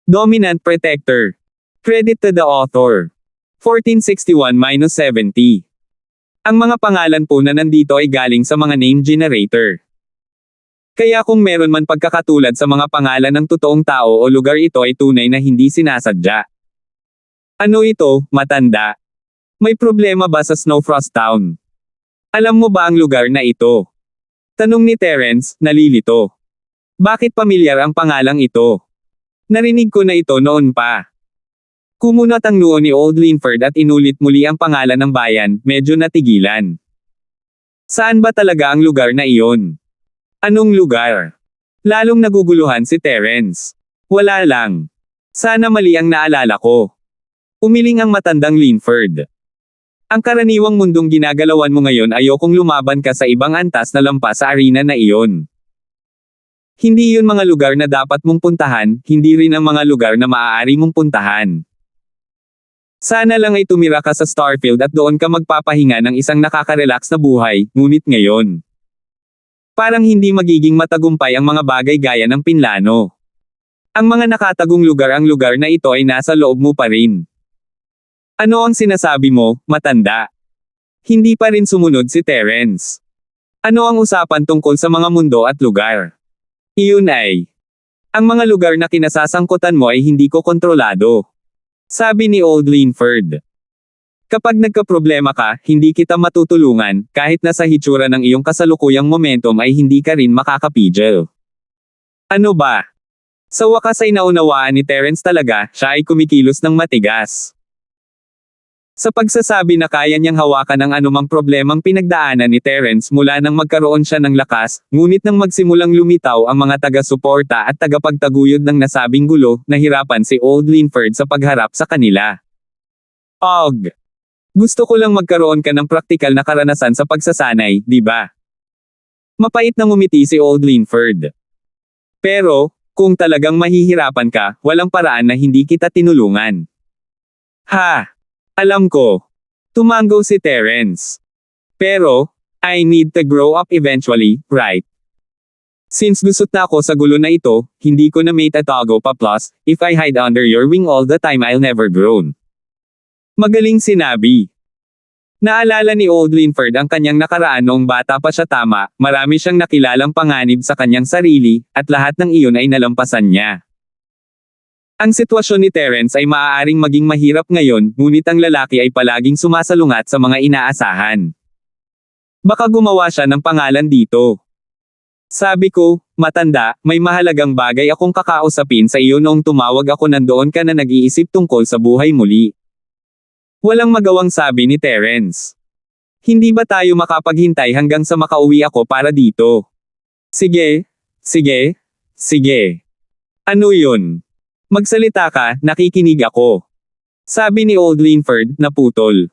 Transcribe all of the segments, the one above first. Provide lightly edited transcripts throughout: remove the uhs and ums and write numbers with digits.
Dominant Protector. Credit to the author. 1461-70. Ang mga pangalan po na nandito ay galing sa mga name generator. Kaya kung meron man pagkakatulad sa mga pangalan ng totoong tao o lugar, ito ay tunay na hindi sinasadya. Ano ito, matanda? May problema ba sa Snowfrost Town? Alam mo ba ang lugar na ito? Tanong ni Terence, nalilito. Bakit pamilyar ang pangalang ito? Narinig ko na ito noon pa. Kumunat ang noo ni Old Linford at inulit muli ang pangalan ng bayan, medyo natigilan. Saan ba talaga ang lugar na iyon? Anong lugar? Lalong naguguluhan si Terence. Wala lang. Sana mali ang naalala ko. Umiling ang matandang Linford. Ang karaniwang mundong ginagalawan mo ngayon, ayokong lumaban ka sa ibang antas na lampas sa arena na iyon. Hindi yun mga lugar na dapat mong puntahan, hindi rin ang mga lugar na maaari mong puntahan. Sana lang ay tumira ka sa Starfield at doon ka magpapahinga ng isang nakaka-relax na buhay, ngunit ngayon. Parang hindi magiging matagumpay ang mga bagay gaya ng pinlano. Ang mga nakatagong lugar, ang lugar na ito ay nasa loob mo pa rin. Ano ang sinasabi mo, matanda? Hindi pa rin sumunod si Terence. Ano ang usapan tungkol sa mga mundo at lugar? Iyon ay, ang mga lugar na kinasasangkutan mo ay hindi ko kontrolado. Sabi ni Old Linford. Kapag nagkaproblema ka, hindi kita matutulungan, kahit na sa hitsura ng iyong kasalukuyang momentum ay hindi ka rin makakapigil. Ano ba? Sa wakas ay naunawaan ni Terence talaga, siya ay kumikilos ng matigas. Sa pagsasabi na kaya niyang hawakan ang anumang problemang pinagdaanan ni Terence mula nang magkaroon siya ng lakas, ngunit nang magsimulang lumitaw ang mga taga-suporta at tagapagtaguyod ng nasabing gulo, nahirapan si Old Linford sa pagharap sa kanila. Og! Gusto ko lang magkaroon ka ng praktikal na karanasan sa pagsasanay, di ba? Mapait na ngumiti si Old Linford. Pero, kung talagang mahihirapan ka, walang paraan na hindi kita tinulungan. Ha! Alam ko. Tumango si Terence. Pero, I need to grow up eventually, right? Since lusot na ako sa gulo na ito, hindi ko na may tatago pa, plus, if I hide under your wing all the time I'll never grow. Magaling sinabi. Naalala ni Old Linford ang kanyang nakaraan noong bata pa siya. Tama, marami siyang nakilalang panganib sa kanyang sarili, at lahat ng iyon ay nalampasan niya. Ang sitwasyon ni Terence ay maaaring maging mahirap ngayon, ngunit ang lalaki ay palaging sumasalungat sa mga inaasahan. Baka gumawa siya ng pangalan dito. Sabi ko, matanda, may mahalagang bagay akong kakausapin sa iyo. Noong tumawag ako, nandoon ka na nag-iisip tungkol sa buhay muli. Walang magawang sabi ni Terence. Hindi ba tayo makapaghintay hanggang sa makauwi ako para dito? Sige, sige, sige. Ano yun? Magsalita ka, nakikinig ako. Sabi ni Old Linford, naputol.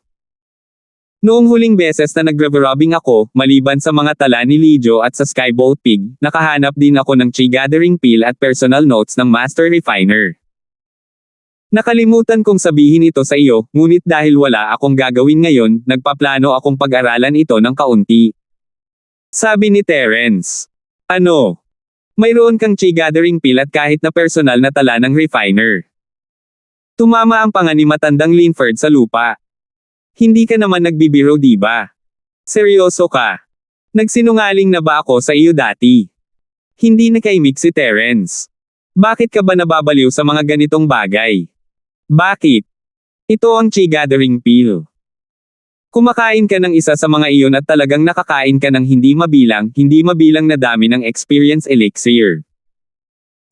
Noong huling beses na nagre-rubbing ako, maliban sa mga tala ni Lijo at sa Skybolt Pig, nakahanap din ako ng Chi Gathering Pill at personal notes ng Master Refiner. Nakalimutan kong sabihin ito sa iyo, ngunit dahil wala akong gagawin ngayon, nagpaplano akong pag-aralan ito ng kaunti. Sabi ni Terence. Ano? Mayroon kang Chi Gathering Pill at kahit na personal na tala ng Refiner. Tumama ang panga ni matandang Linford sa lupa. Hindi ka naman nagbibiro, di ba? Seryoso ka? Nagsinungaling na ba ako sa iyo dati? Hindi nakaimik si Terence. Bakit ka ba nababaliw sa mga ganitong bagay? Bakit? Ito ang Chi Gathering Pill. Kumakain ka ng isa sa mga iyon at talagang nakakain ka ng hindi mabilang na dami ng experience elixir.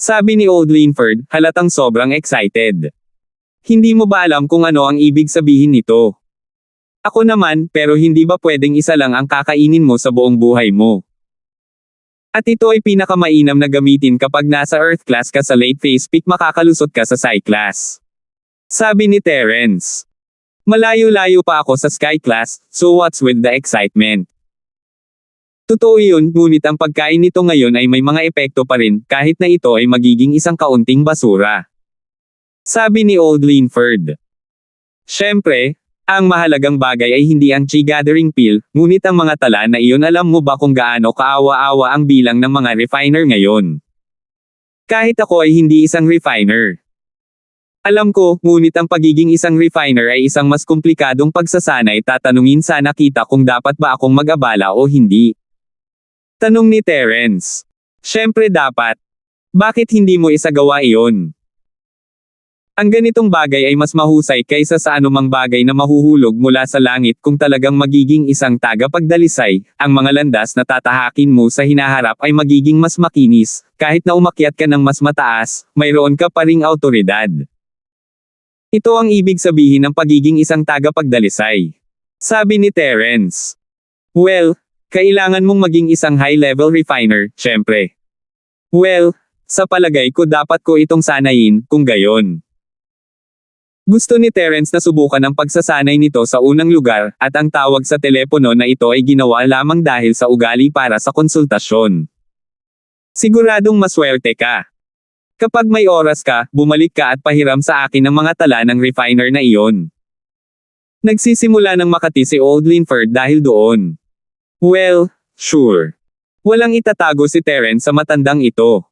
Sabi ni Old Linford, halatang sobrang excited. Hindi mo ba alam kung ano ang ibig sabihin nito? Ako naman, pero hindi ba pwedeng isa lang ang kakainin mo sa buong buhay mo? At ito ay pinakamainam na gamitin kapag nasa Earth class ka. Sa late phase peak makakalusot ka sa Psi class. Sabi ni Terence. Malayo-layo pa ako sa Sky class, so what's with the excitement? Totoo yun, ngunit ang pagkain nito ngayon ay may mga epekto pa rin, kahit na ito ay magiging isang kaunting basura. Sabi ni Old Linford. Siyempre, ang mahalagang bagay ay hindi ang Chi Gathering Pill, ngunit ang mga tala na iyon. Alam mo ba kung gaano kaawa-awa ang bilang ng mga refiner ngayon? Kahit ako ay hindi isang refiner. Alam ko, ngunit ang pagiging isang refiner ay isang mas komplikadong pagsasanay. Tatanungin sana kita kung dapat ba akong mag-abala o hindi. Tanong ni Terence. Siyempre dapat. Bakit hindi mo isagawa iyon? Ang ganitong bagay ay mas mahusay kaysa sa anumang bagay na mahuhulog mula sa langit kung talagang magiging isang tagapagdalisay. Ang mga landas na tatahakin mo sa hinaharap ay magiging mas makinis, kahit na umakyat ka ng mas mataas, mayroon ka pa ring awtoridad. Ito ang ibig sabihin ng pagiging isang tagapagdalisay. Sabi ni Terence. Well, kailangan mong maging isang high-level refiner, syempre. Well, sa palagay ko dapat ko itong sanayin, kung gayon. Gusto ni Terence na subukan ang pagsasanay nito sa unang lugar, at ang tawag sa telepono na ito ay ginawa lamang dahil sa ugali para sa konsultasyon. Siguradong maswerte ka. Kapag may oras ka, bumalik ka at pahiram sa akin ang mga tala ng refiner na iyon. Nagsisimula ng makati si Old Linford dahil doon. Well, sure. Walang itatago si Terence sa matandang ito.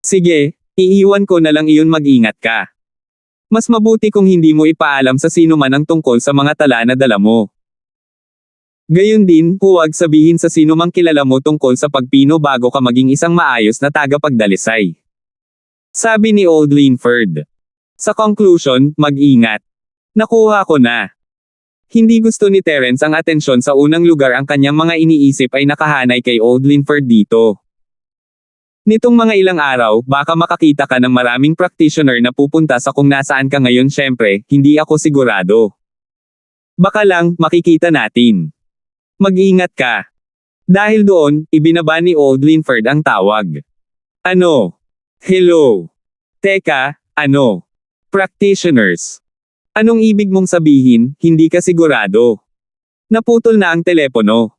Sige, iiwan ko na lang iyon, mag-ingat ka. Mas mabuti kung hindi mo ipaalam sa sino man ang tungkol sa mga tala na dala mo. Gayun din, huwag sabihin sa sino mang kilala mo tungkol sa pagpino bago ka maging isang maayos na tagapagdalisay. Sabi ni Old Linford. Sa conclusion, mag-ingat. Nakuha ko na. Hindi gusto ni Terence ang atensyon sa unang lugar. Ang kanyang mga iniisip ay nakahanay kay Old Linford dito. Nitong mga ilang araw, baka makakita ka ng maraming practitioner na pupunta sa kung nasaan ka ngayon. Syempre, hindi ako sigurado. Baka lang, makikita natin. Mag-ingat ka. Dahil doon, ibinaba ni Old Linford ang tawag. Ano? Hello? Teka, ano? Practitioners. Anong ibig mong sabihin, hindi ka sigurado? Naputol na ang telepono.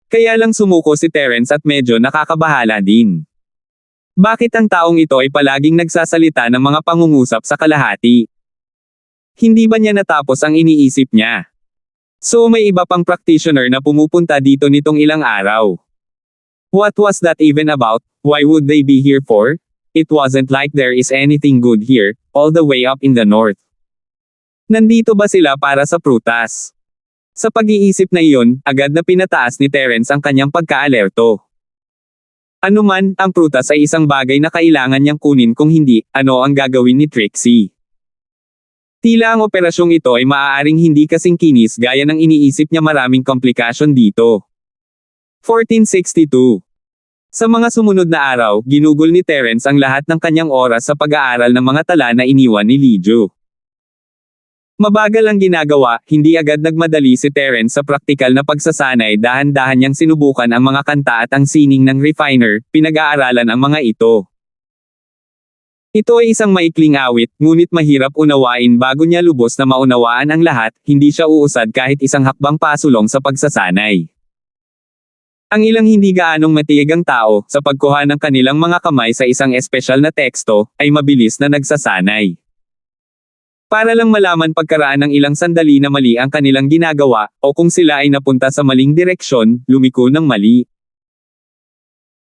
Kaya lang sumuko si Terence at medyo nakakabahala din. Bakit ang taong ito ay palaging nagsasalita ng mga pangungusap sa kalahati? Hindi ba niya natapos ang iniisip niya? So may iba pang practitioner na pumupunta dito nitong ilang araw. What was that even about? Why would they be here for? It wasn't like there is anything good here, all the way up in the north. Nandito ba sila para sa prutas? Sa pag-iisip na iyon, agad na pinataas ni Terence ang kanyang pagka-alerto. Ano man, ang prutas ay isang bagay na kailangan niyang kunin. Kung hindi, ano ang gagawin ni Trixie? Tila ang operasyong ito ay maaaring hindi kasing kinis gaya ng iniisip niya. Maraming komplikasyon dito. 1462. Sa mga sumunod na araw, ginugol ni Terence ang lahat ng kanyang oras sa pag-aaral ng mga tala na iniwan ni Lijo. Mabagal ang ginagawa, hindi agad nagmadali si Terence sa praktikal na pagsasanay. Dahan-dahan niyang sinubukan ang mga kanta at ang sining ng refiner. Pinag-aaralan ang mga ito. Ito ay isang maikling awit, ngunit mahirap unawain. Bago niya lubos na maunawaan ang lahat, hindi siya uusad kahit isang hakbang pasulong sa pagsasanay. Ang ilang hindi gaanong matiyagang tao, sa pagkuha ng kanilang mga kamay sa isang espesyal na teksto, ay mabilis na nagsasanay. Para lang malaman pagkaraan ng ilang sandali na mali ang kanilang ginagawa, o kung sila ay napunta sa maling direksyon, lumiko ng mali.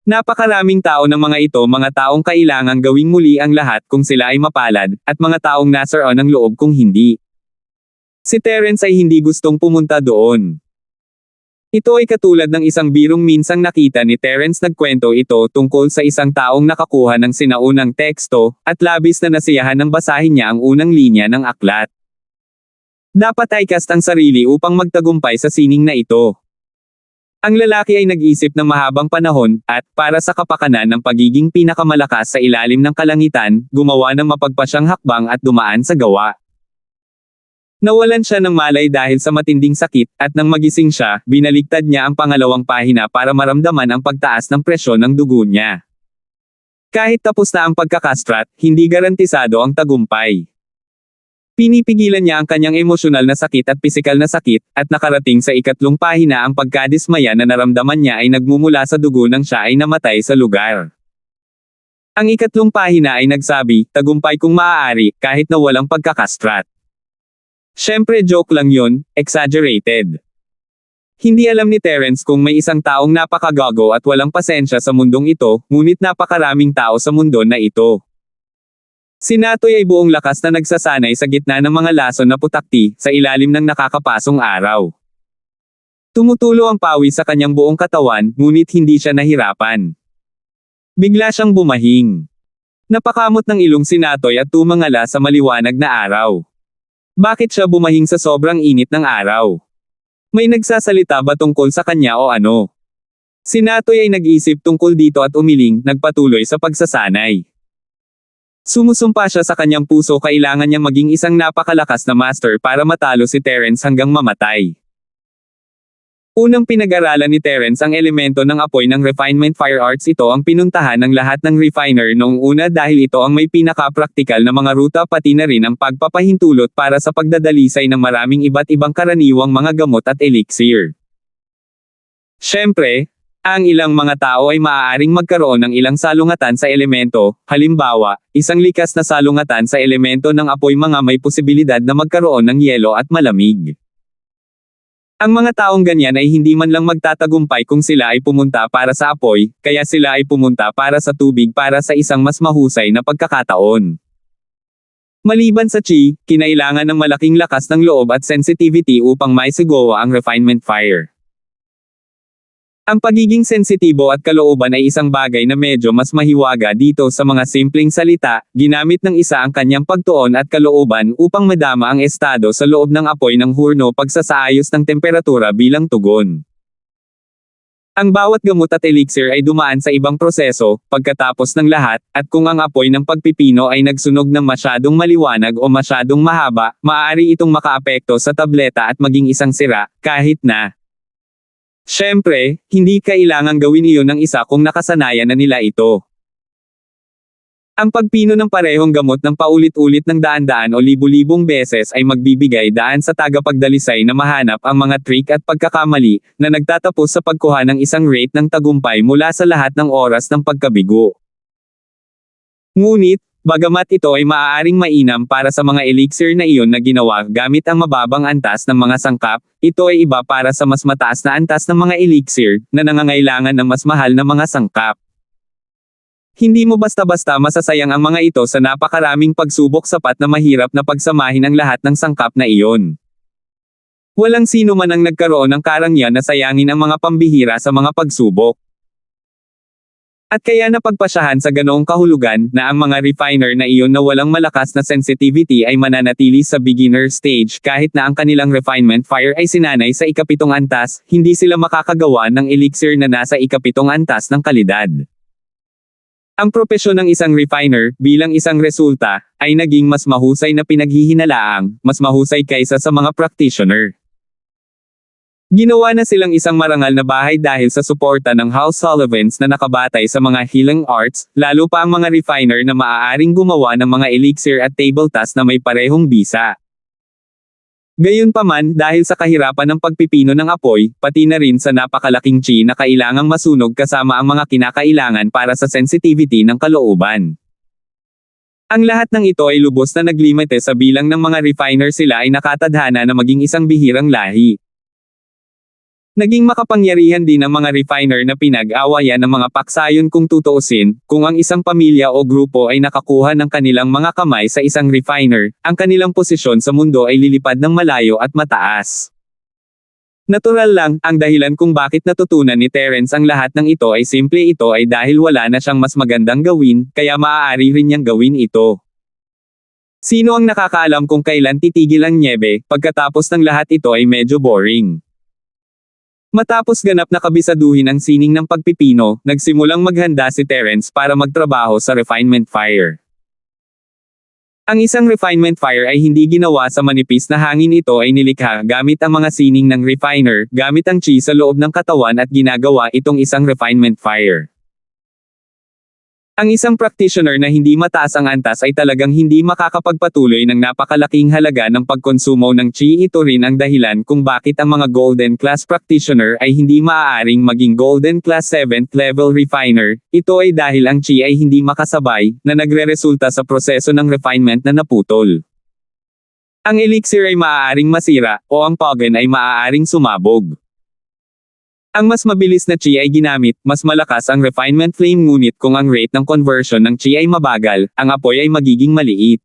Napakaraming tao ng mga ito, mga taong kailangang gawing muli ang lahat kung sila ay mapalad, at mga taong nasaroon ng loob kung hindi. Si Terence ay hindi gustong pumunta doon. Ito ay katulad ng isang birong minsang nakita ni Terence. Nagkwento ito tungkol sa isang taong nakakuha ng sinaunang teksto, at labis na nasiyahan nang basahin niya ang unang linya ng aklat. Dapat ay cast ang sarili upang magtagumpay sa sining na ito. Ang lalaki ay nag-isip ng mahabang panahon, at, para sa kapakanan ng pagiging pinakamalakas sa ilalim ng kalangitan, gumawa ng mapagpasyang hakbang at dumaan sa gawa. Nawalan siya ng malay dahil sa matinding sakit, at nang magising siya, binaliktad niya ang pangalawang pahina para maramdaman ang pagtaas ng presyon ng dugo niya. Kahit tapos na ang pagkakastrat, hindi garantisado ang tagumpay. Pinipigilan niya ang kanyang emosyonal na sakit at pisikal na sakit, at nakarating sa ikatlong pahina ang pagkadismaya na naramdaman niya ay nagmumula sa dugo nang siya ay namatay sa lugar. Ang ikatlong pahina ay nagsabi, tagumpay kung maaari, kahit na walang pagkakastrat. Siyempre joke lang yun, exaggerated. Hindi alam ni Terence kung may isang taong napakagago at walang pasensya sa mundong ito, ngunit napakaraming tao sa mundo na ito. Si Natoy ay buong lakas na nagsasanay sa gitna ng mga lason na putakti, sa ilalim ng nakakapasong araw. Tumutulo ang pawis sa kanyang buong katawan, ngunit hindi siya nahirapan. Bigla siyang bumahing. Napakamot ng ilong si Natoy at tumangala sa maliwanag na araw. Bakit siya bumahing sa sobrang init ng araw? May nagsasalita ba tungkol sa kanya o ano? Si Natoy ay nag-isip tungkol dito at umiling, nagpatuloy sa pagsasanay. Sumusumpa siya sa kanyang puso, kailangan niyang maging isang napakalakas na master para matalo si Terence hanggang mamatay. Unang pinag-aralan ni Terence ang elemento ng apoy ng refinement fire arts. Ito ang pinuntahan ng lahat ng refiner noong una dahil ito ang may pinaka-praktikal na mga ruta pati na rin ang pagpapahintulot para sa pagdadalisay ng maraming iba't ibang karaniwang mga gamot at elixir. Siyempre, ang ilang mga tao ay maaaring magkaroon ng ilang salungatan sa elemento, halimbawa, isang likas na salungatan sa elemento ng apoy, mga may posibilidad na magkaroon ng yelo at malamig. Ang mga taong ganyan ay hindi man lang magtatagumpay kung sila ay pumunta para sa apoy, kaya sila ay pumunta para sa tubig para sa isang mas mahusay na pagkakataon. Maliban sa chi, kinailangan ng malaking lakas ng loob at sensitivity upang maisigawa ang refinement fire. Ang pagiging sensitibo at kalooban ay isang bagay na medyo mas mahiwaga dito. Sa mga simpleng salita, ginamit ng isa ang kanyang pagtuon at kalooban upang madama ang estado sa loob ng apoy ng hurno pagsasaayos ng temperatura bilang tugon. Ang bawat gamot at elixir ay dumaan sa ibang proseso, pagkatapos ng lahat, at kung ang apoy ng pagpipino ay nagsunog ng masyadong maliwanag o masyadong mahaba, maaari itong makaapekto sa tableta at maging isang sira, kahit na siyempre, hindi kailangang gawin iyon ng isa kung nakasanayan na nila ito. Ang pagpino ng parehong gamot ng paulit-ulit ng daan-daan o libu-libong beses ay magbibigay daan sa tagapagdalisay na mahanap ang mga trick at pagkakamali na nagtatapos sa pagkuha ng isang rate ng tagumpay mula sa lahat ng oras ng pagkabigo. Ngunit, bagamat ito ay maaaring mainam para sa mga elixir na iyon na ginawa gamit ang mababang antas ng mga sangkap, ito ay iba para sa mas mataas na antas ng mga elixir na nangangailangan ng mas mahal na mga sangkap. Hindi mo basta-basta masasayang ang mga ito sa napakaraming pagsubok, sapat na mahirap na pagsamahin ang lahat ng sangkap na iyon. Walang sino man ang nagkaroon ng karangyaan na sayangin ang mga pambihira sa mga pagsubok. At kaya napagpasyahan sa ganoong kahulugan na ang mga refiner na iyon na walang malakas na sensitivity ay mananatili sa beginner stage kahit na ang kanilang refinement fire ay sinanay sa ikapitong antas, hindi sila makakagawa ng elixir na nasa ikapitong antas ng kalidad. Ang propesyon ng isang refiner, bilang isang resulta, ay naging mas mahusay na pinaghihinalaang, mas mahusay kaysa sa mga practitioner. Ginawa na silang isang marangal na bahay dahil sa suporta ng House Sullivans na nakabatay sa mga healing arts, lalo pa ang mga refiner na maaaring gumawa ng mga elixir at table tasks na may parehong bisa. Gayunpaman, dahil sa kahirapan ng pagpipino ng apoy, pati na rin sa napakalaking chi na kailangang masunog kasama ang mga kinakailangan para sa sensitivity ng kalooban. Ang lahat ng ito ay lubos na naglimite sa bilang ng mga refiner. Sila ay nakatadhana na maging isang bihirang lahi. Naging makapangyarihan din ang mga refiner na pinag-awayan ng mga paksayon. Kung tutuusin, kung ang isang pamilya o grupo ay nakakuha ng kanilang mga kamay sa isang refiner, ang kanilang posisyon sa mundo ay lilipad ng malayo at mataas. Natural lang, ang dahilan kung bakit natutunan ni Terence ang lahat ng ito ay simple. Ito ay dahil wala na siyang mas magandang gawin, kaya maaari rin niyang gawin ito. Sino ang nakakaalam kung kailan titigil ang nyebe? Pagkatapos ng lahat, ito ay medyo boring. Matapos ganap na kabisaduhin ang sining ng pagpipino, nagsimulang maghanda si Terence para magtrabaho sa refinement fire. Ang isang refinement fire ay hindi ginawa sa manipis na hangin. Ito ay nilikha gamit ang mga sining ng refiner, gamit ang chi sa loob ng katawan at ginagawa itong isang refinement fire. Ang isang practitioner na hindi mataas ang antas ay talagang hindi makakapagpatuloy ng napakalaking halaga ng pagkonsumo ng chi. Ito rin ang dahilan kung bakit ang mga golden class practitioner ay hindi maaaring maging golden class 7th level refiner. Ito ay dahil ang chi ay hindi makasabay, na nagreresulta sa proseso ng refinement na naputol. Ang elixir ay maaaring masira, o ang pogen ay maaaring sumabog. Ang mas mabilis na chi ay ginamit, mas malakas ang refinement flame ngunit kung ang rate ng conversion ng chi ay mabagal, ang apoy ay magiging maliit.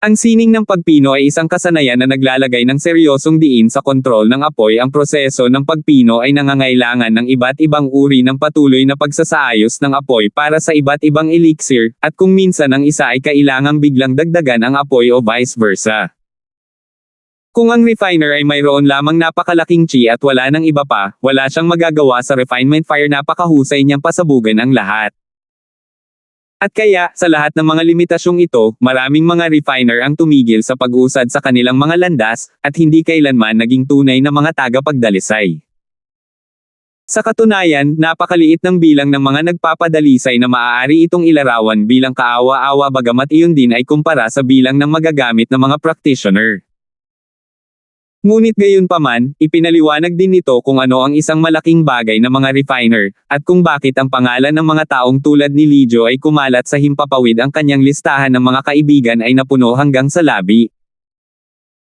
Ang sining ng pagpino ay isang kasanayan na naglalagay ng seryosong diin sa kontrol ng apoy. Ang proseso ng pagpino ay nangangailangan ng iba't ibang uri ng patuloy na pagsasaayos ng apoy para sa iba't ibang elixir, at kung minsan ang isa ay kailangang biglang dagdagan ang apoy o vice versa. Kung ang refiner ay mayroon lamang napakalaking chi at wala nang iba pa, wala siyang magagawa sa refinement fire. Napakahusay niyang pasabugan ang lahat. At kaya, sa lahat ng mga limitasyong ito, maraming mga refiner ang tumigil sa pag-usad sa kanilang mga landas, at hindi kailanman naging tunay na mga tagapagdalisay. Sa katunayan, napakaliit ng bilang ng mga nagpapadalisay na maaari itong ilarawan bilang kaawa-awa, bagamat iyon din ay kumpara sa bilang ng magagamit ng mga practitioner. Ngunit gayunpaman, ipinaliwanag din nito kung ano ang isang malaking bagay na mga refiner, at kung bakit ang pangalan ng mga taong tulad ni Lijo ay kumalat sa himpapawid. Ang kanyang listahan ng mga kaibigan ay napuno hanggang sa labi.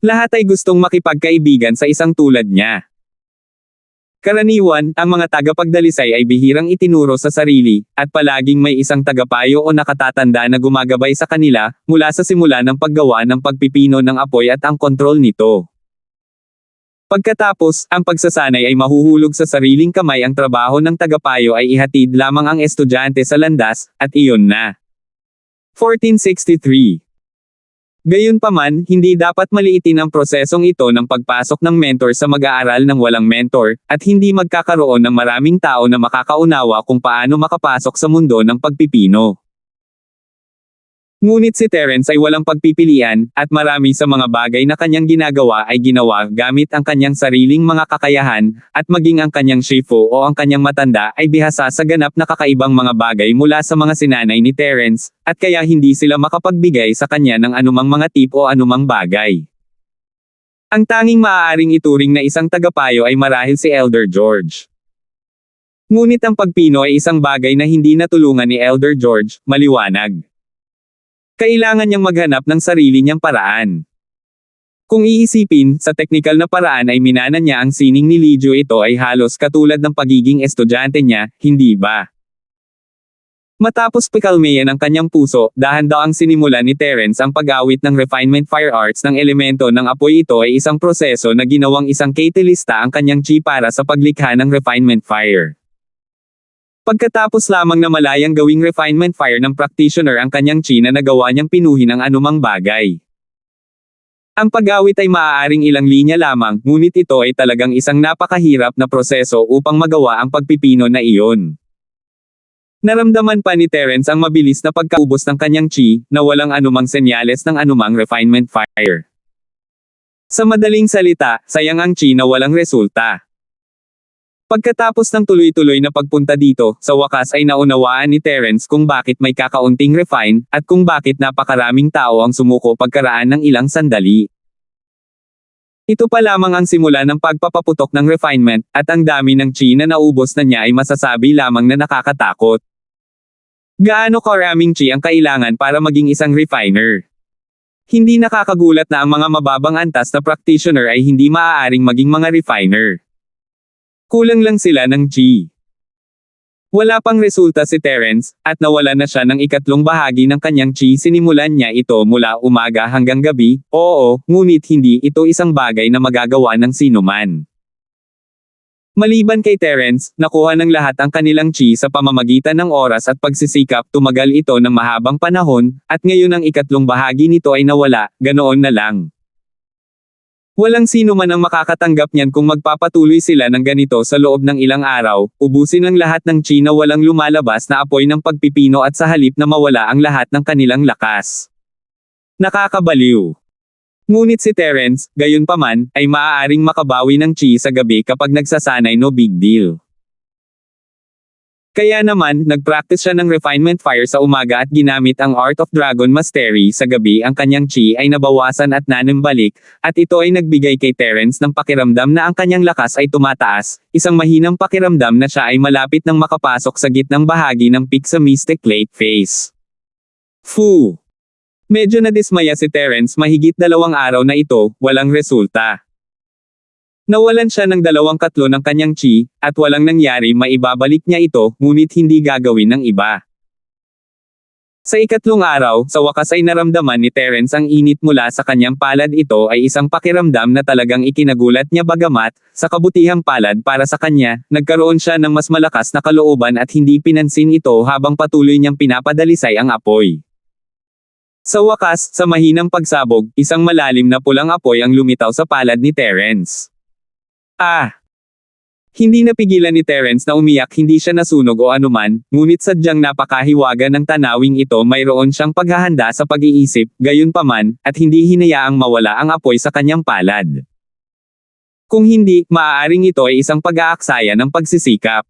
Lahat ay gustong makipagkaibigan sa isang tulad niya. Karaniwan, ang mga tagapagdalisay ay bihirang itinuro sa sarili, at palaging may isang tagapayo o nakatatanda na gumagabay sa kanila, mula sa simula ng paggawa ng pagpipino ng apoy at ang kontrol nito. Pagkatapos, ang pagsasanay ay mahuhulog sa sariling kamay. Ang trabaho ng tagapayo ay ihatid lamang ang estudyante sa landas, at iyon na. 1463. Gayunpaman, hindi dapat maliitin ang prosesong ito ng pagpasok ng mentor sa mag-aaral ng walang mentor, at hindi magkakaroon ng maraming tao na makakaunawa kung paano makapasok sa mundo ng pagpipino. Ngunit si Terence ay walang pagpipilian, at marami sa mga bagay na kanyang ginagawa ay ginawa gamit ang kanyang sariling mga kakayahan, at maging ang kanyang shifu o ang kanyang matanda ay bihasa sa ganap na kakaibang mga bagay mula sa mga sinanay ni Terence, at kaya hindi sila makapagbigay sa kanya ng anumang mga tip o anumang bagay. Ang tanging maaaring ituring na isang tagapayo ay marahil si Elder George. Ngunit ang pagpino ay isang bagay na hindi natulungan ni Elder George, maliwanag. Kailangan niyang maghanap ng sarili niyang paraan. Kung iisipin, sa teknikal na paraan ay minana niya ang sining ni Lijo. Ito ay halos katulad ng pagiging estudyante niya, hindi ba? Matapos pikalmayan ang kanyang puso, dahan-dahang sinimulan ni Terence ang pag-awit ng refinement fire arts ng elemento ng apoy. Ito ay isang proseso na ginawang isang catalysta ang kanyang chi para sa paglikha ng refinement fire. Pagkatapos lamang na malayang gawing refinement fire ng practitioner ang kanyang chi na nagawa niyang pinuhin ang anumang bagay. Ang pag-awit ay maaaring ilang linya lamang, ngunit ito ay talagang isang napakahirap na proseso upang magawa ang pagpipino na iyon. Naramdaman pa ni Terence ang mabilis na pagkaubos ng kanyang chi, na walang anumang senyales ng anumang refinement fire. Sa madaling salita, sayang ang chi na walang resulta. Pagkatapos ng tuloy-tuloy na pagpunta dito, sa wakas ay naunawaan ni Terence kung bakit may kakaunting refine, at kung bakit napakaraming tao ang sumuko pagkaraan ng ilang sandali. Ito pa lamang ang simula ng pagpapaputok ng refinement, at ang dami ng chi na naubos na niya ay masasabi lamang na nakakatakot. Gaano karaming chi ang kailangan para maging isang refiner? Hindi nakakagulat na ang mga mababang antas na practitioner ay hindi maaaring maging mga refiner. Kulang lang sila ng chi. Wala pang resulta si Terence, at nawala na siya ng ikatlong bahagi ng kanyang chi. Sinimulan niya ito mula umaga hanggang gabi, ngunit hindi ito isang bagay na magagawa ng sinuman. Maliban kay Terence, nakuha ng lahat ang kanilang chi sa pamamagitan ng oras at pagsisikap. Tumagal ito ng mahabang panahon, at ngayon ang ikatlong bahagi nito ay nawala, ganoon na lang. Walang sino man ang makakatanggap niyan kung magpapatuloy sila ng ganito sa loob ng ilang araw, ubusin ang lahat ng chi na walang lumalabas na apoy ng pagpipino at sa halip na mawala ang lahat ng kanilang lakas. Nakakabaliw. Ngunit si Terence, gayunpaman, ay maaaring makabawi ng chi sa gabi kapag nagsasanay. No big deal. Kaya naman, nagpractice siya ng refinement fire sa umaga at ginamit ang Art of Dragon Mastery sa gabi. Ang kanyang chi ay nabawasan at nanumbalik, at ito ay nagbigay kay Terence ng pakiramdam na ang kanyang lakas ay tumataas, isang mahinang pakiramdam na siya ay malapit nang makapasok sa gitnang bahagi ng peak sa Mystic Lake Phase. Fu! Medyo nadismaya si Terence. Mahigit 2 araw na ito, walang resulta. Nawalan siya ng 2/3 ng kanyang chi, at walang nangyari maibabalik niya ito, ngunit hindi gagawin ng iba. Sa ikatlong araw, sa wakas ay naramdaman ni Terence ang init mula sa kanyang palad. Ito ay isang pakiramdam na talagang ikinagulat niya, bagamat, sa kabutihang palad para sa kanya, nagkaroon siya ng mas malakas na kalooban at hindi pinansin ito habang patuloy niyang pinapadalisay ang apoy. Sa wakas, sa mahinang pagsabog, isang malalim na pulang apoy ang lumitaw sa palad ni Terence. Hindi napigilan ni Terence na umiyak. Hindi siya nasunog o anuman, ngunit sadyang napakahiwaga ng tanawing ito. Mayroon siyang paghahanda sa pag-iisip, gayunpaman, at hindi hinayaang mawala ang apoy sa kanyang palad. Kung hindi, maaaring ito ay isang pag-aaksaya ng pagsisikap.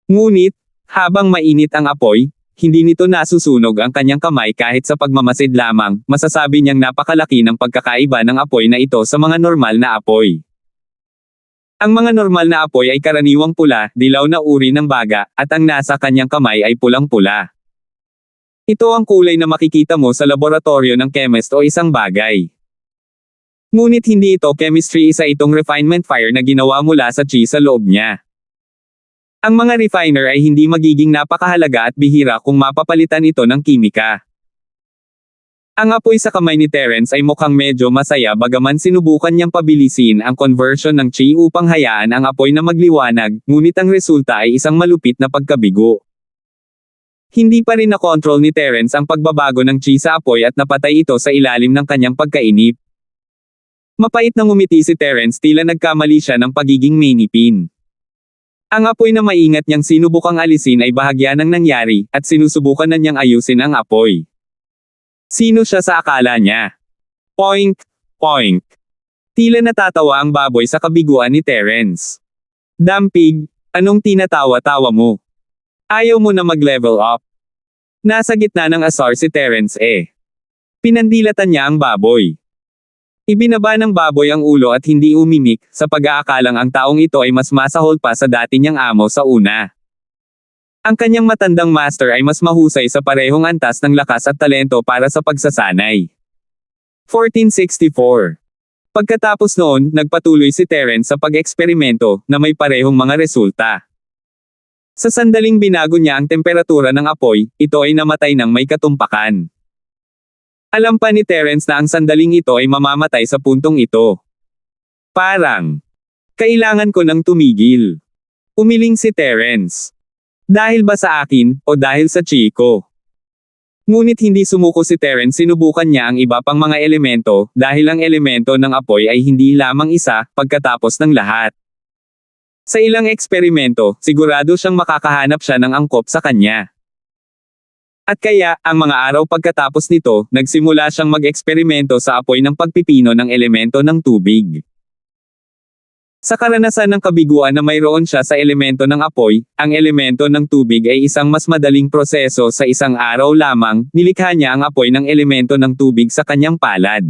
Ngunit, habang mainit ang apoy, hindi nito nasusunog ang kanyang kamay kahit sa pagmamasid lamang. Masasabi niyang napakalaki ng pagkakaiba ng apoy na ito sa mga normal na apoy. Ang mga normal na apoy ay karaniwang pula, dilaw na uri ng baga, at ang nasa kanyang kamay ay pulang-pula. Ito ang kulay na makikita mo sa laboratorio ng chemist o isang bagay. Ngunit hindi ito chemistry, isa itong refinement fire na ginawa mula sa chi sa loob niya. Ang mga refiner ay hindi magiging napakahalaga at bihira kung mapapalitan ito ng kimika. Ang apoy sa kamay ni Terence ay mukhang medyo masaya, bagaman sinubukan niyang pabilisin ang conversion ng chi upang hayaan ang apoy na magliwanag, ngunit ang resulta ay isang malupit na pagkabigo. Hindi pa rin na-control ni Terence ang pagbabago ng chi sa apoy at napatay ito sa ilalim ng kanyang pagkainip. Mapait na ngumiti si Terence, tila nagkamali siya ng pagiging mainipin. Ang apoy na maingat niyang sinubukang alisin ay bahagya ng nangyari, at sinusubukan na niyang ayusin ang apoy. Sino siya sa akala niya? Poink! Poink! Tila natatawa ang baboy sa kabiguan ni Terence. Dampig, anong tinatawa-tawa mo? Ayaw mo na mag-level up? Nasa gitna ng asar si Terence Pinandilatan niya ang baboy. Ibinaba ng baboy ang ulo at hindi umimik, sa pag-aakalang ang taong ito ay mas masahol pa sa dati niyang amo sa una. Ang kanyang matandang master ay mas mahusay sa parehong antas ng lakas at talento para sa pagsasanay. 1464. Pagkatapos noon, nagpatuloy si Terence sa pag-eksperimento, na may parehong mga resulta. Sa sandaling binago niya ang temperatura ng apoy, ito ay namatay ng may katumpakan. Alam pa ni Terence na ang sandaling ito ay mamamatay sa puntong ito. Parang, kailangan ko nang tumigil. Umiling si Terence. Dahil ba sa akin, o dahil sa Chico? Ngunit hindi sumuko si Terence. Sinubukan niya ang iba pang mga elemento, dahil ang elemento ng apoy ay hindi lamang isa, pagkatapos ng lahat. Sa ilang eksperimento, sigurado siyang makakahanap siya ng angkop sa kanya. At kaya, ang mga araw pagkatapos nito, nagsimula siyang mag-eksperimento sa apoy ng pagpipino ng elemento ng tubig. Sa karanasan ng kabiguan na mayroon siya sa elemento ng apoy, ang elemento ng tubig ay isang mas madaling proseso. Sa isang araw lamang, nilikha niya ang apoy ng elemento ng tubig sa kanyang palad.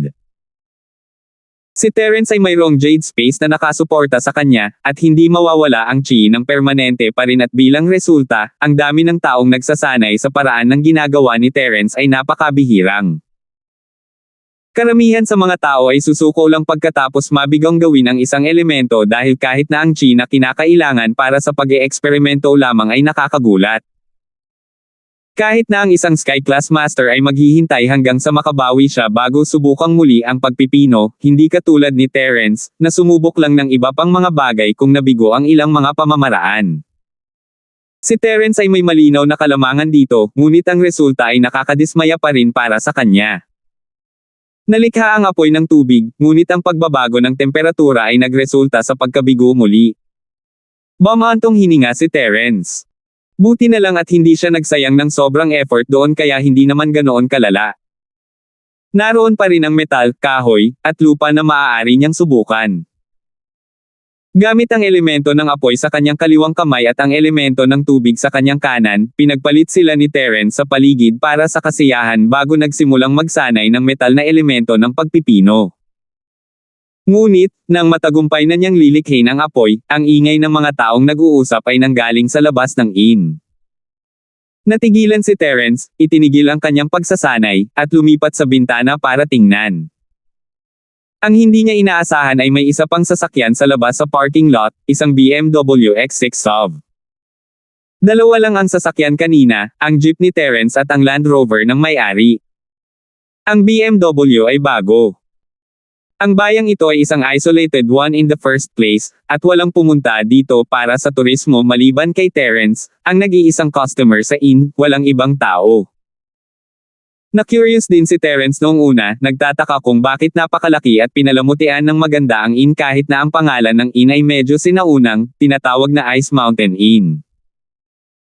Si Terence ay mayroong jade space na nakasuporta sa kanya, at hindi mawawala ang chi ng permanente pa rin, at bilang resulta, ang dami ng taong nagsasanay sa paraan ng ginagawa ni Terence ay napakabihirang. Karamihan sa mga tao ay susuko lang pagkatapos mabigang gawin ang isang elemento, dahil kahit na ang chi na kinakailangan para sa pag-eeksperimento lamang ay nakakagulat. Kahit na ang isang Sky Class Master ay maghihintay hanggang sa makabawi siya bago subukang muli ang pagpipino, hindi katulad ni Terence, na sumubok lang ng iba pang mga bagay kung nabigo ang ilang mga pamamaraan. Si Terence ay may malinaw na kalamangan dito, ngunit ang resulta ay nakakadismaya pa rin para sa kanya. Nalikha ang apoy ng tubig, ngunit ang pagbabago ng temperatura ay nagresulta sa pagkabigo muli. Bumantong hininga si Terence. Buti na lang at hindi siya nagsayang ng sobrang effort doon, kaya hindi naman ganoon kalala. Naroon pa rin ang metal, kahoy, at lupa na maaari niyang subukan. Gamit ang elemento ng apoy sa kanyang kaliwang kamay at ang elemento ng tubig sa kanyang kanan, pinagpalit sila ni Terence sa paligid para sa kasiyahan bago nagsimulang magsanay ng metal na elemento ng pagpipino. Ngunit, nang matagumpay na niyang lilikhin ang apoy, ang ingay ng mga taong nag-uusap ay nanggaling sa labas ng inn. Natigilan si Terence, itinigil ang kanyang pagsasanay, at lumipat sa bintana para tingnan. Ang hindi niya inaasahan ay may isa pang sasakyan sa labas sa parking lot, isang BMW X6 SUV. Dalawa lang ang sasakyan kanina, ang jeep ni Terence at ang Land Rover ng may-ari. Ang BMW ay bago. Ang bayang ito ay isang isolated one in the first place, at walang pumunta dito para sa turismo maliban kay Terence, ang nag-iisang customer sa inn, walang ibang tao. Na-curious din si Terence noong una, nagtataka kung bakit napakalaki at pinalamutian ng maganda ang inn kahit na ang pangalan ng inn ay medyo sinaunang, tinatawag na Ice Mountain Inn.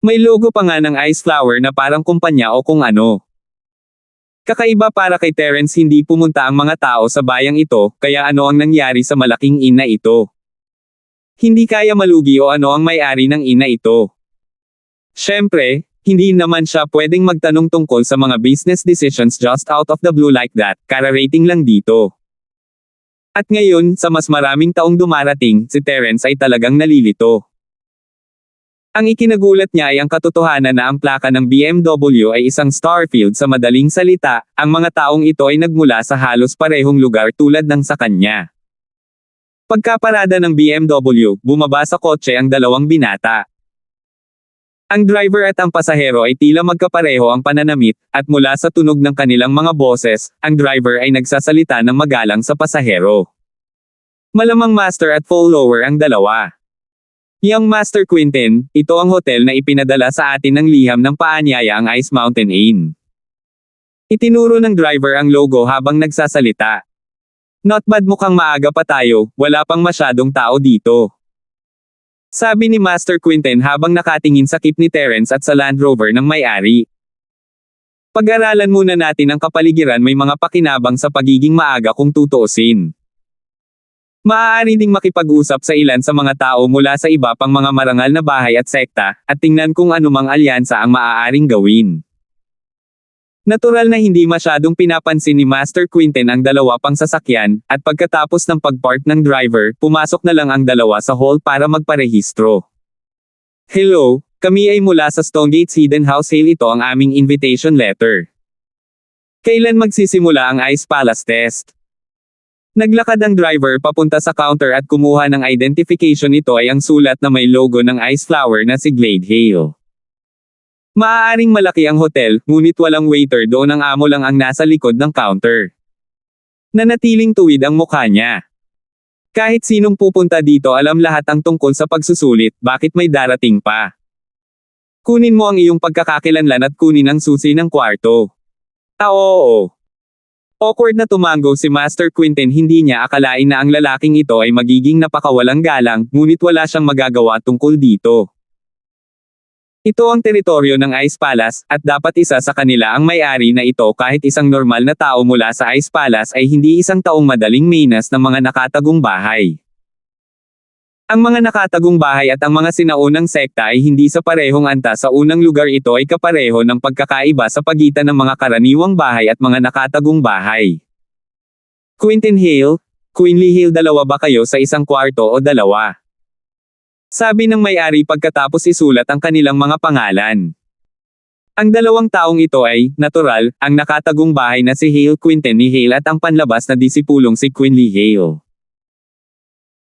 May logo pa nga ng Ice Flower na parang kumpanya o kung ano. Kakaiba para kay Terence hindi pumunta ang mga tao sa bayang ito, kaya ano ang nangyari sa malaking inn na ito? Hindi kaya malugi o ano ang may-ari ng inn na ito? Siyempre, hindi naman siya pwedeng magtanong tungkol sa mga business decisions just out of the blue like that, kararating lang dito. At ngayon, sa mas maraming taong dumarating, si Terence ay talagang nalilito. Ang ikinagulat niya ay ang katotohanan na ang plaka ng BMW ay isang Starfield sa madaling salita, ang mga taong ito ay nagmula sa halos parehong lugar tulad ng sa kanya. Pagkaparada ng BMW, bumaba sa kotse ang dalawang binata. Ang driver at ang pasahero ay tila magkapareho ang pananamit, at mula sa tunog ng kanilang mga boses, ang driver ay nagsasalita ng magalang sa pasahero. Malamang master at follower ang dalawa. Young Master Quinten, ito ang hotel na ipinadala sa atin ng liham ng paanyaya ang Ice Mountain Inn. Itinuro ng driver ang logo habang nagsasalita. Not bad, mukhang maaga pa tayo, wala pang masyadong tao dito. Sabi ni Master Quinten habang nakatingin sa keep ni Terence at sa Land Rover ng may-ari. Pag-aralan muna natin ang kapaligiran, may mga pakinabang sa pagiging maaga kung tutuusin. Maaari ding makipag-usap sa ilan sa mga tao mula sa iba pang mga marangal na bahay at sekta, at tingnan kung anumang alyansa ang maaaring gawin. Natural na hindi masyadong pinapansin ni Master Quinten ang dalawa pang sasakyan, at pagkatapos ng pag-park ng driver, pumasok na lang ang dalawa sa hall para magparehistro. Hello, kami ay mula sa Stonegates Hidden House Hail, ito ang aming invitation letter. Kailan magsisimula ang Ice Palace test? Naglakad ang driver papunta sa counter at kumuha ng identification. Ito ay ang sulat na may logo ng Ice Flower na si Glade Hale. Maaaring malaki ang hotel, ngunit walang waiter doon, ang amo lang ang nasa likod ng counter. Nanatiling tuwid ang mukha niya. Kahit sinong pupunta dito alam lahat ang tungkol sa pagsusulit, bakit may darating pa? Kunin mo ang iyong pagkakakilanlan at kunin ang susi ng kwarto. Oo. Awkward na tumango si Master Quinten, hindi niya akalain na ang lalaking ito ay magiging napakawalang galang, ngunit wala siyang magagawa tungkol dito. Ito ang teritoryo ng Ice Palace, at dapat isa sa kanila ang may-ari na ito. Kahit isang normal na tao mula sa Ice Palace ay hindi isang taong madaling mainas ng mga nakatagong bahay. Ang mga nakatagong bahay at ang mga sinaunang sekta ay hindi sa parehong antas. Sa unang lugar, ito ay kapareho ng pagkakaiba sa pagitan ng mga karaniwang bahay at mga nakatagong bahay. Quinten Hale, Quinley Hale, dalawa ba kayo sa isang kwarto o dalawa? Sabi ng may-ari pagkatapos isulat ang kanilang mga pangalan. Ang dalawang taong ito ay, natural, ang nakatagong bahay na si Hale Quinten ni Hale at ang panlabas na disipulong si Quinley Hale.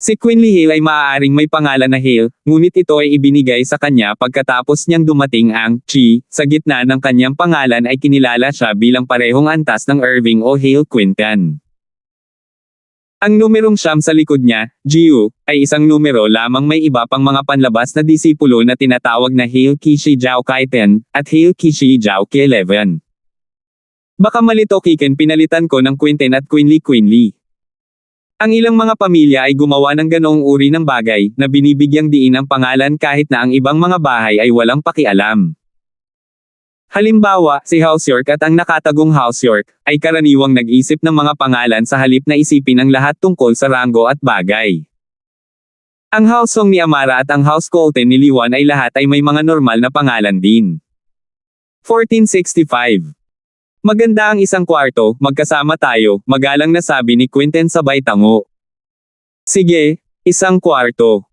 Si Quinley Hale ay maaaring may pangalan na Hale, ngunit ito ay ibinigay sa kanya pagkatapos niyang dumating ang Chi. Sa gitna ng kanyang pangalan ay kinilala siya bilang parehong antas ng Irving o Hale Quinten. Ang numerong siyam sa likod niya, Jiu, ay isang numero lamang. May iba pang mga panlabas na disipulo na tinatawag na Hale Kishi Jiao Kai-10 at Hale Kishi Jiao Ki-11. Baka malito Kiken, pinalitan ko ng Quinten at Quinley. Ang ilang mga pamilya ay gumawa ng ganoong uri ng bagay, na binibigyang diin ang pangalan kahit na ang ibang mga bahay ay walang pakialam. Halimbawa, si House York at ang nakatagong House York, ay karaniwang nag-isip ng mga pangalan sa halip na isipin ang lahat tungkol sa ranggo at bagay. Ang House Song ni Amara at ang House Colton ni Liwan ay lahat ay may mga normal na pangalan din. 1465. Maganda ang isang kwarto, magkasama tayo, magalang na sabi ni Quinten sabay tango. Sige, isang kwarto.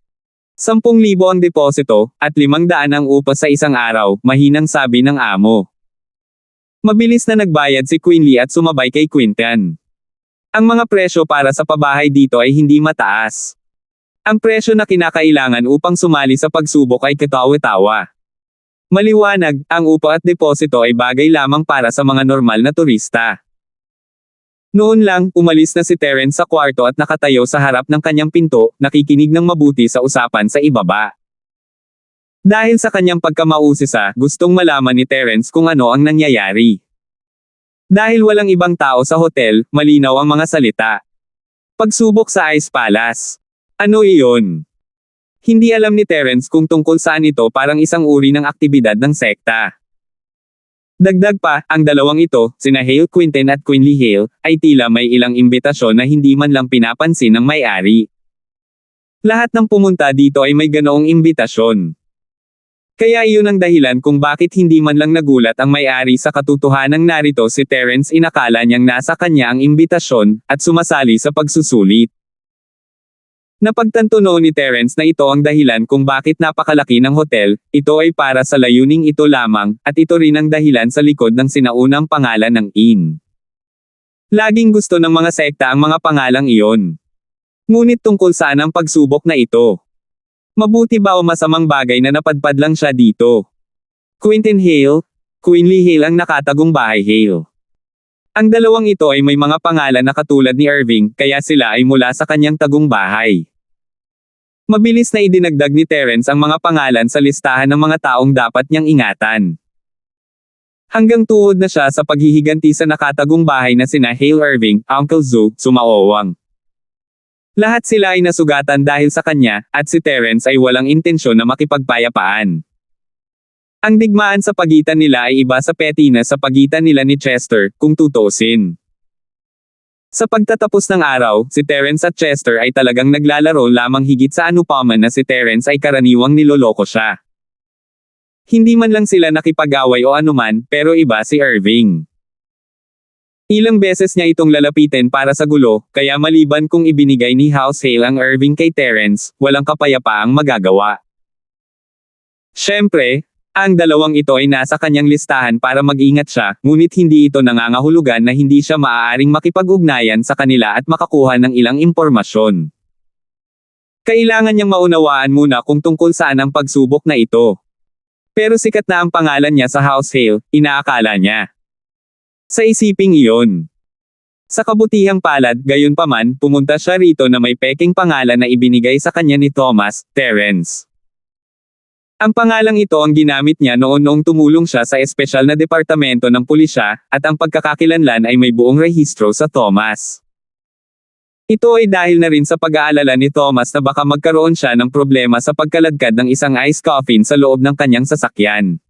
10,000 ang deposito, at 500 ang upa sa isang araw, mahinang sabi ng amo. Mabilis na nagbayad si Quinley at sumabay kay Quinten. Ang mga presyo para sa pabahay dito ay hindi mataas. Ang presyo na kinakailangan upang sumali sa pagsubok ay katawa-tawa. Maliwanag, ang upa at deposito ay bagay lamang para sa mga normal na turista. Noon lang, umalis na si Terence sa kwarto at nakatayo sa harap ng kanyang pinto, nakikinig ng mabuti sa usapan sa ibaba. Dahil sa kanyang pagkamausisa, gustong malaman ni Terence kung ano ang nangyayari. Dahil walang ibang tao sa hotel, malinaw ang mga salita. Pagsubok sa Ice Palace. Ano iyon? Hindi alam ni Terence kung tungkol saan ito, parang isang uri ng aktibidad ng sekta. Dagdag pa, ang dalawang ito, sina Hale Quinten at Quinley Hale, ay tila may ilang imbitasyon na hindi man lang pinapansin ng may-ari. Lahat ng pumunta dito ay may ganoong imbitasyon. Kaya iyon ang dahilan kung bakit hindi man lang nagulat ang may-ari sa katotohanang narito si Terence, inakala niyang nasa kanya ang imbitasyon, at sumasali sa pagsusulit. Napagtanto noon ni Terence na ito ang dahilan kung bakit napakalaki ng hotel, ito ay para sa layuning ito lamang, at ito rin ang dahilan sa likod ng sinaunang pangalan ng inn. Laging gusto ng mga sekta ang mga pangalang iyon. Ngunit tungkol saan ang pagsubok na ito? Mabuti ba o masamang bagay na napadpad lang siya dito? Quinten Hale, Quinley Hale ang nakatagong bahay Hale. Ang dalawang ito ay may mga pangalan na katulad ni Irving, kaya sila ay mula sa kanyang tagong bahay. Mabilis na idinagdag ni Terence ang mga pangalan sa listahan ng mga taong dapat niyang ingatan. Hanggang tuhod na siya sa paghihiganti sa nakatagong bahay na sina Hale Irving, Uncle Zo, Sumaowang. Lahat sila ay nasugatan dahil sa kanya, at si Terence ay walang intensyon na makipagpayapaan. Ang digmaan sa pagitan nila ay iba sa petty na sa pagitan nila ni Chester, kung tutuusin. Sa pagtatapos ng araw, si Terence at Chester ay talagang naglalaro lamang, higit sa anupaman na si Terence ay karaniwang niloloko siya. Hindi man lang sila nakipag-away o anuman, pero iba si Irving. Ilang beses niya itong lalapitin para sa gulo, kaya maliban kung ibinigay ni House Hale ang Irving kay Terence, walang kapayapaang magagawa. Siyempre, ang dalawang ito ay nasa kanyang listahan para mag-ingat siya, ngunit hindi ito nangangahulugan na hindi siya maaaring makipag-ugnayan sa kanila at makakuha ng ilang impormasyon. Kailangan niyang maunawaan muna kung tungkol saan ang pagsubok na ito. Pero sikat na ang pangalan niya sa House Hale, inaakala niya. Sa isiping iyon. Sa kabutihang palad, gayunpaman, pumunta siya rito na may peking pangalan na ibinigay sa kanya ni Thomas, Terence. Ang pangalang ito ang ginamit niya noong tumulong siya sa espesyal na departamento ng pulisya, at ang pagkakakilanlan ay may buong rehistro sa Thomas. Ito ay dahil na rin sa pag-aalala ni Thomas na baka magkaroon siya ng problema sa pagkaladkad ng isang ice coffin sa loob ng kanyang sasakyan.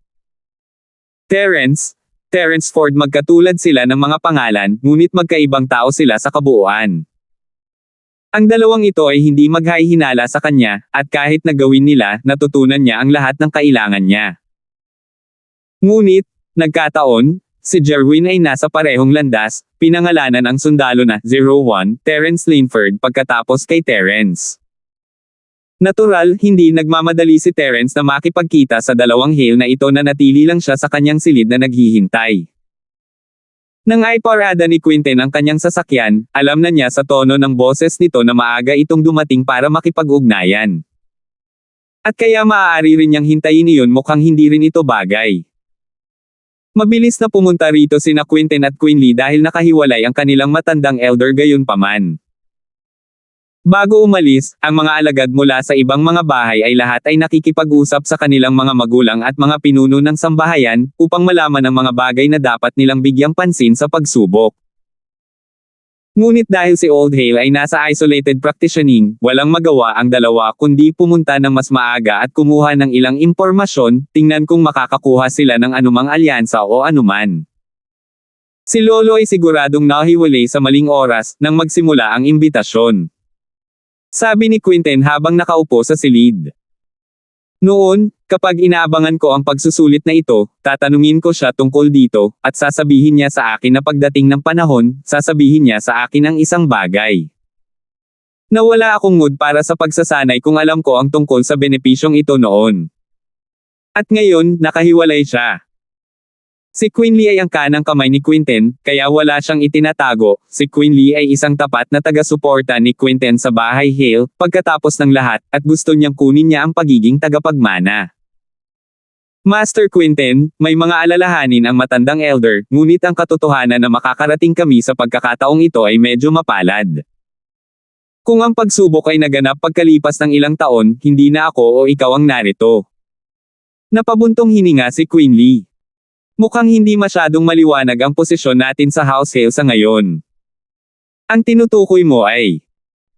Terence Ford, magkatulad sila ng mga pangalan, ngunit magkaibang tao sila sa kabuuan. Ang dalawang ito ay hindi maghahinala sa kanya, at kahit nagawin nila, natutunan niya ang lahat ng kailangan niya. Ngunit, nagkataon, si Jerwin ay nasa parehong landas, pinangalanan ang sundalo na 01, Terence Linford pagkatapos kay Terence. Natural, hindi nagmamadali si Terence na makipagkita sa dalawang Hale na ito, na natili lang siya sa kanyang silid na naghihintay. Nang ay parada ni Quinten ang kanyang sasakyan, alam na niya sa tono ng boses nito na maaga itong dumating para makipag-ugnayan. At kaya maaari rin niyang hintayin iyon, mukhang hindi rin ito bagay. Mabilis na pumunta rito sina Quinten at Quinley dahil nakahiwalay ang kanilang matandang elder gayunpaman. Bago umalis, ang mga alagad mula sa ibang mga bahay ay lahat ay nakikipag-usap sa kanilang mga magulang at mga pinuno ng sambahayan, upang malaman ang mga bagay na dapat nilang bigyang pansin sa pagsubok. Ngunit dahil si Old Hale ay nasa isolated practitioning, walang magawa ang dalawa kundi pumunta ng mas maaga at kumuha ng ilang impormasyon, tingnan kung makakakuha sila ng anumang alyansa o anuman. Si Lolo ay siguradong nahiwalay sa maling oras, nang magsimula ang imbitasyon. Sabi ni Quinten habang nakaupo sa silid. Noon, kapag inaabangan ko ang pagsusulit na ito, tatanungin ko siya tungkol dito, at sasabihin niya sa akin na pagdating ng panahon, sasabihin niya sa akin ang isang bagay. Nawala akong mood para sa pagsasanay kung alam ko ang tungkol sa benepisyong ito noon. At ngayon, nakahiwalay siya. Si Queen Lee ay ang kanang kamay ni Quinten, kaya wala siyang itinatago. Si Queen Lee ay isang tapat na taga-suporta ni Quinten sa bahay Hale, pagkatapos ng lahat, at gusto niyang kunin niya ang pagiging tagapagmana. Master Quinten, may mga alalahanin ang matandang elder, ngunit ang katotohanan na makakarating kami sa pagkakataong ito ay medyo mapalad. Kung ang pagsubok ay naganap pagkalipas ng ilang taon, hindi na ako o ikaw ang narito. Napabuntong hininga si Queen Lee. Mukhang hindi masyadong maliwanag ang posisyon natin sa House Hale sa ngayon. Ang tinutukoy mo ay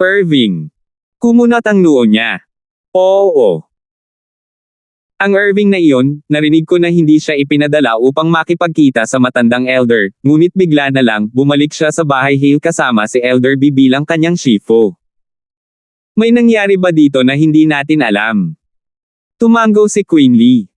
Irving. Kumunat ang noo niya. Oo. Ang Irving na iyon, narinig ko na hindi siya ipinadala upang makipagkita sa matandang elder, ngunit bigla na lang, bumalik siya sa bahay Hale kasama si Elder B bilang kanyang shifo. May nangyari ba dito na hindi natin alam? Tumango si Queen Lee.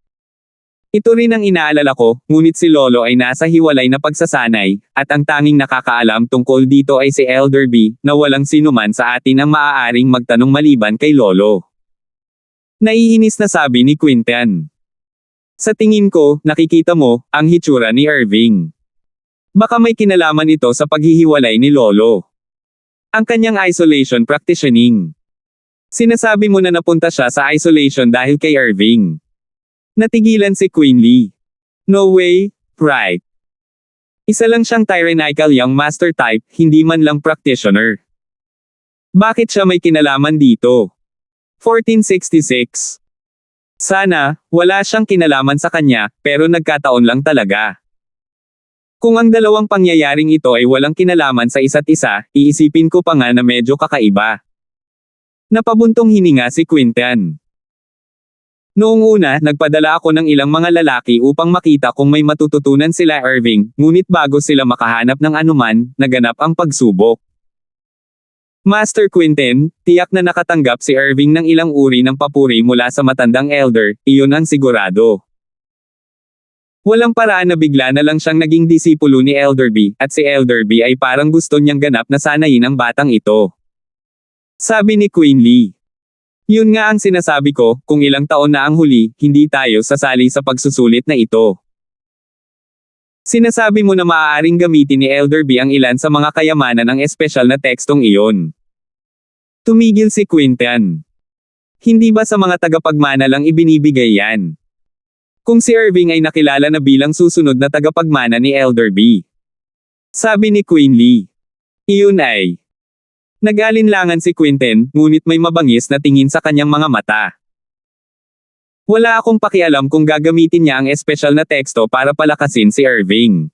Ito rin ang inaalala ko, ngunit si Lolo ay nasa hiwalay na pagsasanay, at ang tanging nakakaalam tungkol dito ay si Elder B, na walang sinuman sa atin ang maaaring magtanong maliban kay Lolo. Naiinis na sabi ni Quinten. Sa tingin ko, nakikita mo, ang hitsura ni Irving. Baka may kinalaman ito sa paghihiwalay ni Lolo. Ang kanyang isolation practitioning. Sinasabi mo na napunta siya sa isolation dahil kay Irving. Natigilan si Queen Lee. No way, right. Isa lang siyang tyrannical young master type, hindi man lang practitioner. Bakit siya may kinalaman dito? 1466. Sana, wala siyang kinalaman sa kanya, pero nagkataon lang talaga. Kung ang dalawang pangyayaring ito ay walang kinalaman sa isa't isa, iisipin ko pa nga na medyo kakaiba. Napabuntong hininga si Quinten. Noong una, nagpadala ako ng ilang mga lalaki upang makita kung may matututunan sila Irving, ngunit bago sila makahanap ng anuman, naganap ang pagsubok. Master Quinten, tiyak na nakatanggap si Irving ng ilang uri ng papuri mula sa matandang elder, iyon ang sigurado. Walang paraan na bigla na lang siyang naging disipulo ni Elder B, at si Elder B ay parang gusto niyang ganap na sanayin ang batang ito. Sabi ni Queen Lee. Yun nga ang sinasabi ko, kung ilang taon na ang huli, hindi tayo sasali sa pagsusulit na ito. Sinasabi mo na maaaring gamitin ni Elder B ang ilan sa mga kayamanan ng espesyal na tekstong iyon. Tumigil si Quinten. Hindi ba sa mga tagapagmana lang ibinibigay yan? Kung si Irving ay nakilala na bilang susunod na tagapagmana ni Elder B. Sabi ni Queen Lee. Iyon ay. Nag-alinlangan si Quinten, ngunit may mabangis na tingin sa kanyang mga mata. Wala akong pakialam kung gagamitin niya ang espesyal na teksto para palakasin si Irving.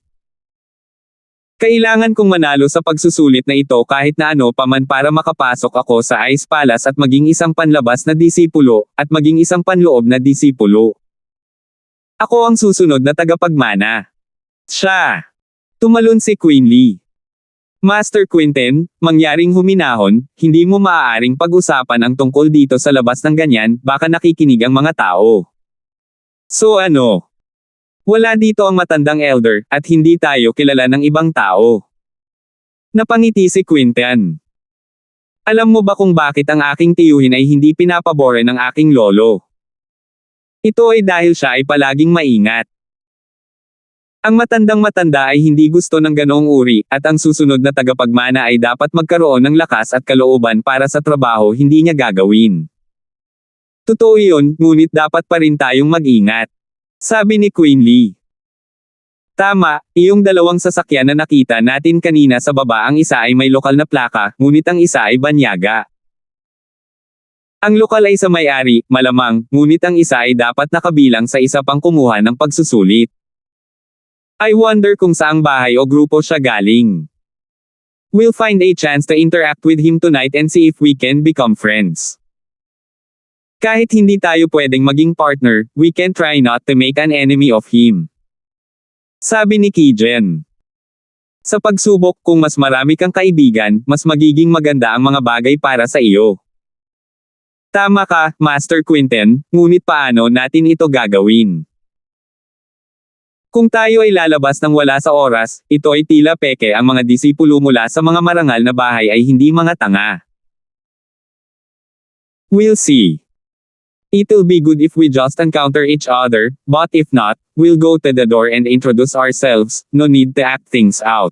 Kailangan kong manalo sa pagsusulit na ito kahit na ano pa man para makapasok ako sa Ice Palace at maging isang panlabas na disipulo, at maging isang panloob na disipulo. Ako ang susunod na tagapagmana. Siya. Tumalon si Queen Lee. Master Quinten, mangyaring huminahon, hindi mo maaaring pag-usapan ang tungkol dito sa labas ng ganyan, baka nakikinig ang mga tao. So ano? Wala dito ang matandang elder, at hindi tayo kilala ng ibang tao. Napangiti si Quinten. Alam mo ba kung bakit ang aking tiyuhin ay hindi pinapabore ng aking lolo? Ito ay dahil siya ay palaging maingat. Ang matandang-matanda ay hindi gusto ng ganoong uri, at ang susunod na tagapagmana ay dapat magkaroon ng lakas at kalooban para sa trabaho hindi niya gagawin. Totoo iyon, ngunit dapat pa rin tayong mag-ingat. Sabi ni Queen Lee. Tama, iyong dalawang sasakyan na nakita natin kanina sa baba, ang isa ay may lokal na plaka, ngunit ang isa ay banyaga. Ang lokal ay sa may-ari, malamang, ngunit ang isa ay dapat nakabilang sa isa pang kumuha ng pagsusulit. I wonder kung saang bahay o grupo siya galing. We'll find a chance to interact with him tonight and see if we can become friends. Kahit hindi tayo pwedeng maging partner, we can try not to make an enemy of him. Sabi ni Kijen. Sa pagsubok, kung mas marami kang kaibigan, mas magiging maganda ang mga bagay para sa iyo. Tama ka, Master Quinten, ngunit paano natin ito gagawin? Kung tayo ay lalabas ng wala sa oras, ito ay tila peke. Ang mga disipulo mula sa mga marangal na bahay ay hindi mga tanga. We'll see. It'll be good if we just encounter each other, but if not, we'll go to the door and introduce ourselves, no need to act things out.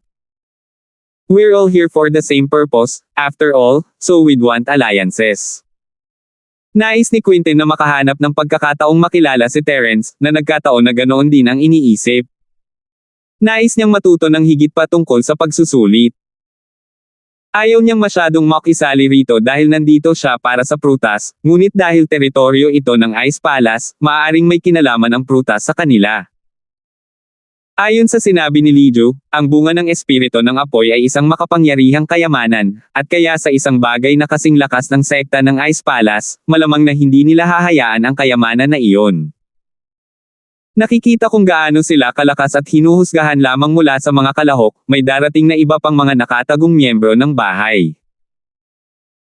We're all here for the same purpose, after all, so we'd want alliances. Nais ni Quinten na makahanap ng pagkakataong makilala si Terence, na nagkataon na ganoon din ang iniisip. Nais niyang matuto ng higit pa tungkol sa pagsusulit. Ayaw niyang masyadong makisali rito dahil nandito siya para sa prutas, ngunit dahil teritoryo ito ng Ice Palace, maaaring may kinalaman ang prutas sa kanila. Ayon sa sinabi ni Liju, ang bunga ng espiritu ng apoy ay isang makapangyarihang kayamanan, at kaya sa isang bagay na kasing lakas ng sekta ng Ice Palace, malamang na hindi nila hahayaan ang kayamanan na iyon. Nakikita kung gaano sila kalakas at hinuhusgahan lamang mula sa mga kalahok, may darating na iba pang mga nakatagong miyembro ng bahay.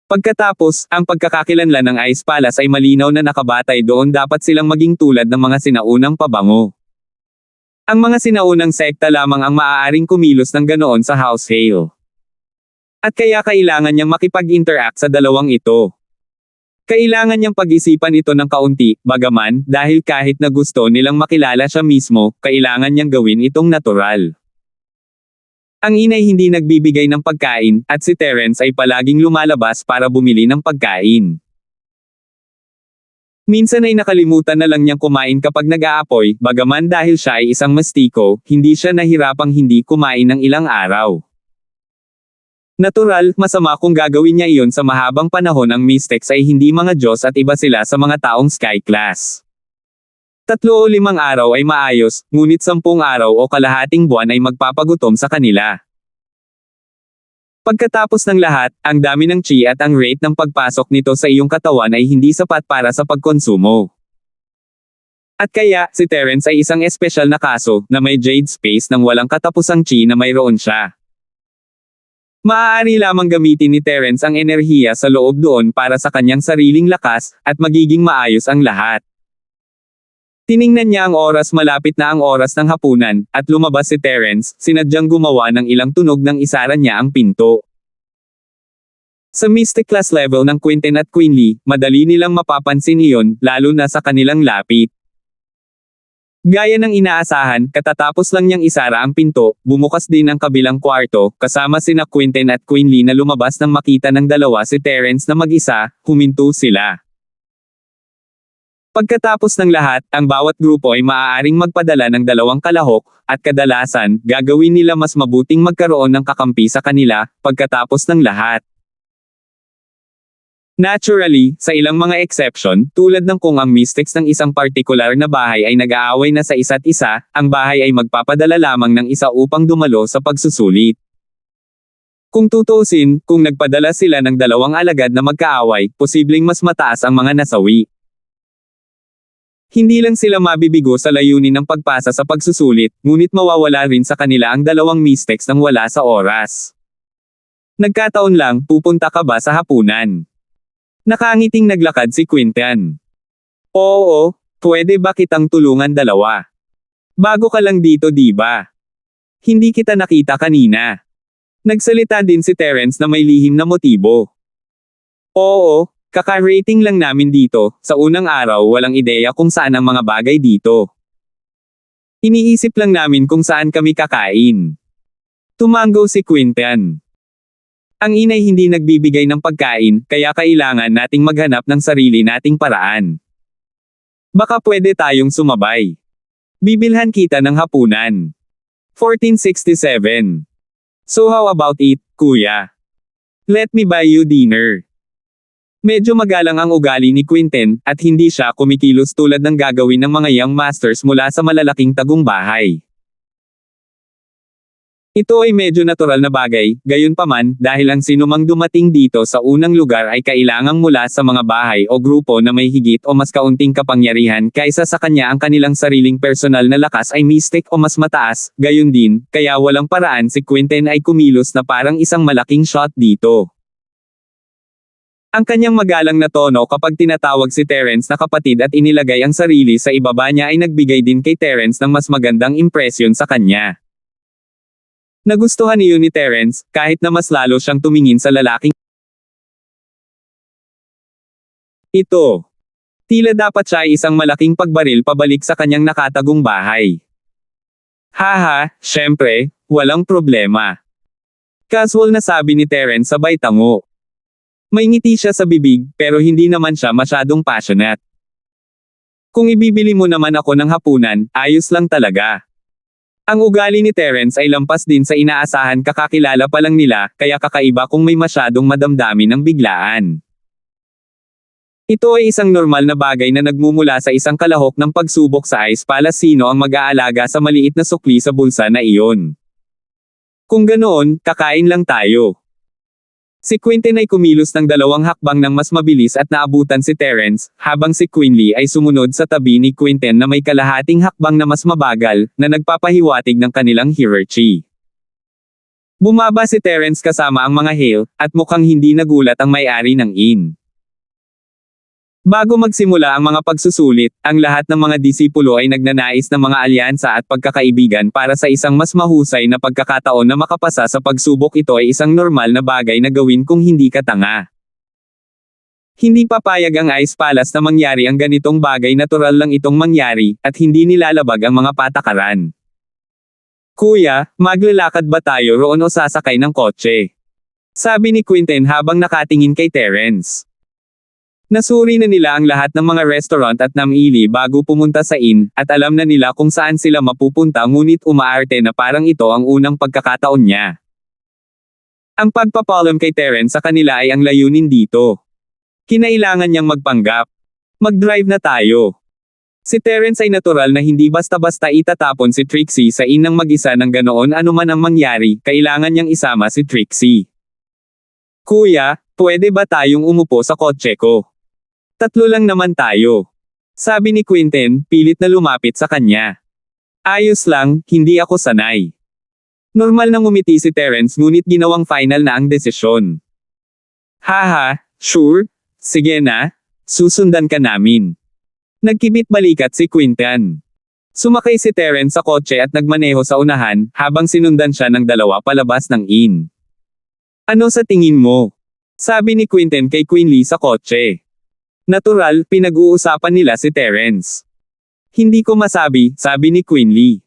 Pagkatapos, ang pagkakakilanlan ng Ice Palace ay malinaw na nakabatay doon dapat silang maging tulad ng mga sinaunang pabango. Ang mga sinaunang sekta lamang ang maaaring kumilos ng ganoon sa House Hale. At kaya kailangan niyang makipag-interact sa dalawang ito. Kailangan niyang pag-isipan ito ng kaunti, bagaman, dahil kahit na gusto nilang makilala siya mismo, kailangan niyang gawin itong natural. Ang inay hindi nagbibigay ng pagkain, at si Terence ay palaging lumalabas para bumili ng pagkain. Minsan ay nakalimutan na lang niyang kumain kapag nag-aapoy, bagaman dahil siya ay isang mastiko, hindi siya nahirapang hindi kumain ng ilang araw. Natural, masama kung gagawin niya iyon sa mahabang panahon. Ang Mystics ay hindi mga Diyos at iba sila sa mga taong Sky Class. 3 o 5 araw ay maayos, ngunit 10 araw o kalahating buwan ay magpapagutom sa kanila. Pagkatapos ng lahat, ang dami ng chi at ang rate ng pagpasok nito sa iyong katawan ay hindi sapat para sa pagkonsumo. At kaya, si Terence ay isang espesyal na kaso, na may jade space ng walang katapusang chi na mayroon siya. Maaari lamang gamitin ni Terence ang enerhiya sa loob doon para sa kanyang sariling lakas, at magiging maayos ang lahat. Tiningnan niya ang oras, malapit na ang oras ng hapunan, at lumabas si Terence, sinadyang gumawa ng ilang tunog nang isara niya ang pinto. Sa Mystic Class level ng Quinten at Quinley, madali nilang mapapansin iyon, lalo na sa kanilang lapit. Gaya ng inaasahan, katatapos lang niyang isara ang pinto, bumukas din ang kabilang kwarto, kasama sina Quinten at Quinley na lumabas nang makita ng dalawa si Terence na mag-isa, huminto sila. Pagkatapos ng lahat, ang bawat grupo ay maaaring magpadala ng 2 kalahok, at kadalasan, gagawin nila mas mabuting magkaroon ng kakampi sa kanila, pagkatapos ng lahat. Naturally, sa ilang mga exception, tulad ng kung ang Mystics ng isang partikular na bahay ay nag-aaway na sa isa't isa, ang bahay ay magpapadala lamang ng isa upang dumalo sa pagsusulit. Kung tutuusin, kung nagpadala sila ng 2 alagad na magkaaway, posibleng mas mataas ang mga nasawi. Hindi lang sila mabibigo sa layunin ng pagpasa sa pagsusulit, ngunit mawawala rin sa kanila ang 2 Mystics nang wala sa oras. Nagkataon lang, pupunta ka ba sa hapunan? Nakangiting naglakad si Quinten. Oo, pwede ba kitang tulungan 2? Bago ka lang dito, di ba? Hindi kita nakita kanina. Nagsalita din si Terence na may lihim na motibo. Oo, kaka-rating lang namin dito, sa unang araw walang ideya kung saan ang mga bagay dito. Iniisip lang namin kung saan kami kakain. Tumango si Quinten. Ang inay hindi nagbibigay ng pagkain, kaya kailangan nating maghanap ng sarili nating paraan. Baka pwede tayong sumabay. Bibilhan kita ng hapunan. 1467. So how about it, kuya? Let me buy you dinner. Medyo magalang ang ugali ni Quinten, at hindi siya kumikilos tulad ng gagawin ng mga young masters mula sa malalaking tagumpay. Ito ay medyo natural na bagay, gayunpaman, dahil ang sinumang dumating dito sa unang lugar ay kailangang mula sa mga bahay o grupo na may higit o mas kaunting kapangyarihan kaysa sa kanya. Ang kanilang sariling personal na lakas ay mystic o mas mataas, gayon din, kaya walang paraan si Quinten ay kumilos na parang isang malaking shot dito. Ang kanyang magalang na tono kapag tinatawag si Terence na kapatid at inilagay ang sarili sa ibaba niya ay nagbigay din kay Terence ng mas magandang impresyon sa kanya. Nagustuhan niyo ni Terence, kahit na mas lalo siyang tumingin sa lalaking ito. Tila dapat siya ay isang malaking pagbaril pabalik sa kanyang nakatagong bahay. Haha, syempre, walang problema. Casual na sabi ni Terence sabay tango. May ngiti siya sa bibig, pero hindi naman siya masyadong passionate. Kung ibibili mo naman ako ng hapunan, ayos lang talaga. Ang ugali ni Terence ay lampas din sa inaasahan, kakakilala pa lang nila, kaya kakaiba kung may masyadong madamdamin ng biglaan. Ito ay isang normal na bagay na nagmumula sa isang kalahok ng pagsubok sa ice pala sino ang mag-aalaga sa maliit na sukli sa bulsa na iyon. Kung ganoon, kakain lang tayo. Si Quentin ay kumilos ng 2 hakbang ng mas mabilis at naabutan si Terence, habang si Quinley ay sumunod sa tabi ni Quentin na may kalahating hakbang na mas mabagal, na nagpapahiwatig ng kanilang hierarchy. Bumaba si Terence kasama ang mga Hale, at mukhang hindi nagulat ang may-ari ng inn. Bago magsimula ang mga pagsusulit, ang lahat ng mga disipulo ay nagnanais ng mga alyansa at pagkakaibigan para sa isang mas mahusay na pagkakataon na makapasa sa pagsubok. Ito ay isang normal na bagay na gawin kung hindi ka tanga. Hindi papayag ang Ice Palace na mangyari ang ganitong bagay, natural lang itong mangyari, at hindi nilalabag ang mga patakaran. Kuya, maglalakad ba tayo roon o sasakay ng kotse? Sabi ni Quentin habang nakatingin kay Terence. Nasuri na nila ang lahat ng mga restaurant at namili bago pumunta sa inn, at alam na nila kung saan sila mapupunta, ngunit umaarte na parang ito ang unang pagkakataon niya. Ang pagpapalam kay Terence sa kanila ay ang layunin dito. Kinailangan niyang magpanggap. Mag-drive na tayo. Si Terence ay natural na hindi basta-basta itatapon si Trixie sa inn ng mag-isa ng ganoon, anuman ang mangyari, kailangan niyang isama si Trixie. Kuya, pwede ba tayong umupo sa kotse ko? 3 lang naman tayo. Sabi ni Quentin, pilit na lumapit sa kanya. Ayos lang, hindi ako sanay. Normal na ngumiti si Terence, ngunit ginawang final na ang desisyon. Haha, sure? Sige na, susundan ka namin. Nagkibit balikat si Quentin. Sumakay si Terence sa kotse at nagmaneho sa unahan, habang sinundan siya ng 2 palabas ng inn. Ano sa tingin mo? Sabi ni Quentin kay Quinley sa kotse. Natural, pinag-uusapan nila si Terence. Hindi ko masabi, sabi ni Quinley.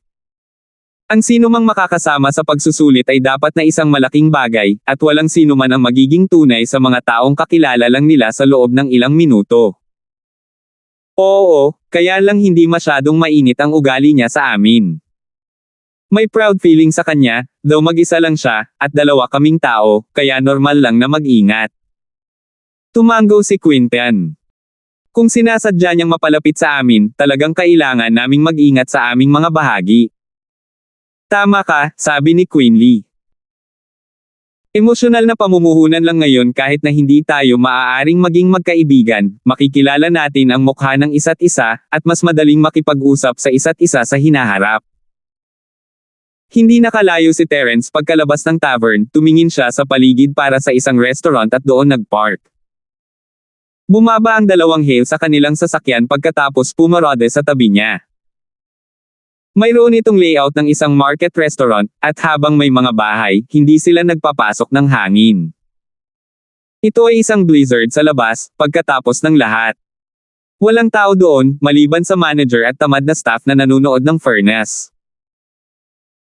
Ang sino mang makakasama sa pagsusulit ay dapat na isang malaking bagay, at walang sino man ang magiging tunay sa mga taong kakilala lang nila sa loob ng ilang minuto. Oo, kaya lang hindi masyadong mainit ang ugali niya sa amin. May proud feeling sa kanya, daw mag-isa lang siya, at 2 kaming tao, kaya normal lang na mag-ingat. Tumango si Quentin. Kung sinasadya niyang mapalapit sa amin, talagang kailangan naming mag-ingat sa aming mga bahagi. Tama ka, sabi ni Quinley. Emosyonal na pamumuhunan lang ngayon, kahit na hindi tayo maaaring maging magkaibigan, makikilala natin ang mukha ng isa't isa, at mas madaling makipag-usap sa isa't isa sa hinaharap. Hindi nakalayo si Terence pagkalabas ng tavern, tumingin siya sa paligid para sa isang restaurant at doon nagpark. Bumaba ang 2 Hale sa kanilang sasakyan pagkatapos pumarode sa tabi niya. Mayroon itong layout ng isang market restaurant, at habang may mga bahay, hindi sila nagpapasok ng hangin. Ito ay isang blizzard sa labas, pagkatapos ng lahat. Walang tao doon, maliban sa manager at tamad na staff na nanunood ng furnace.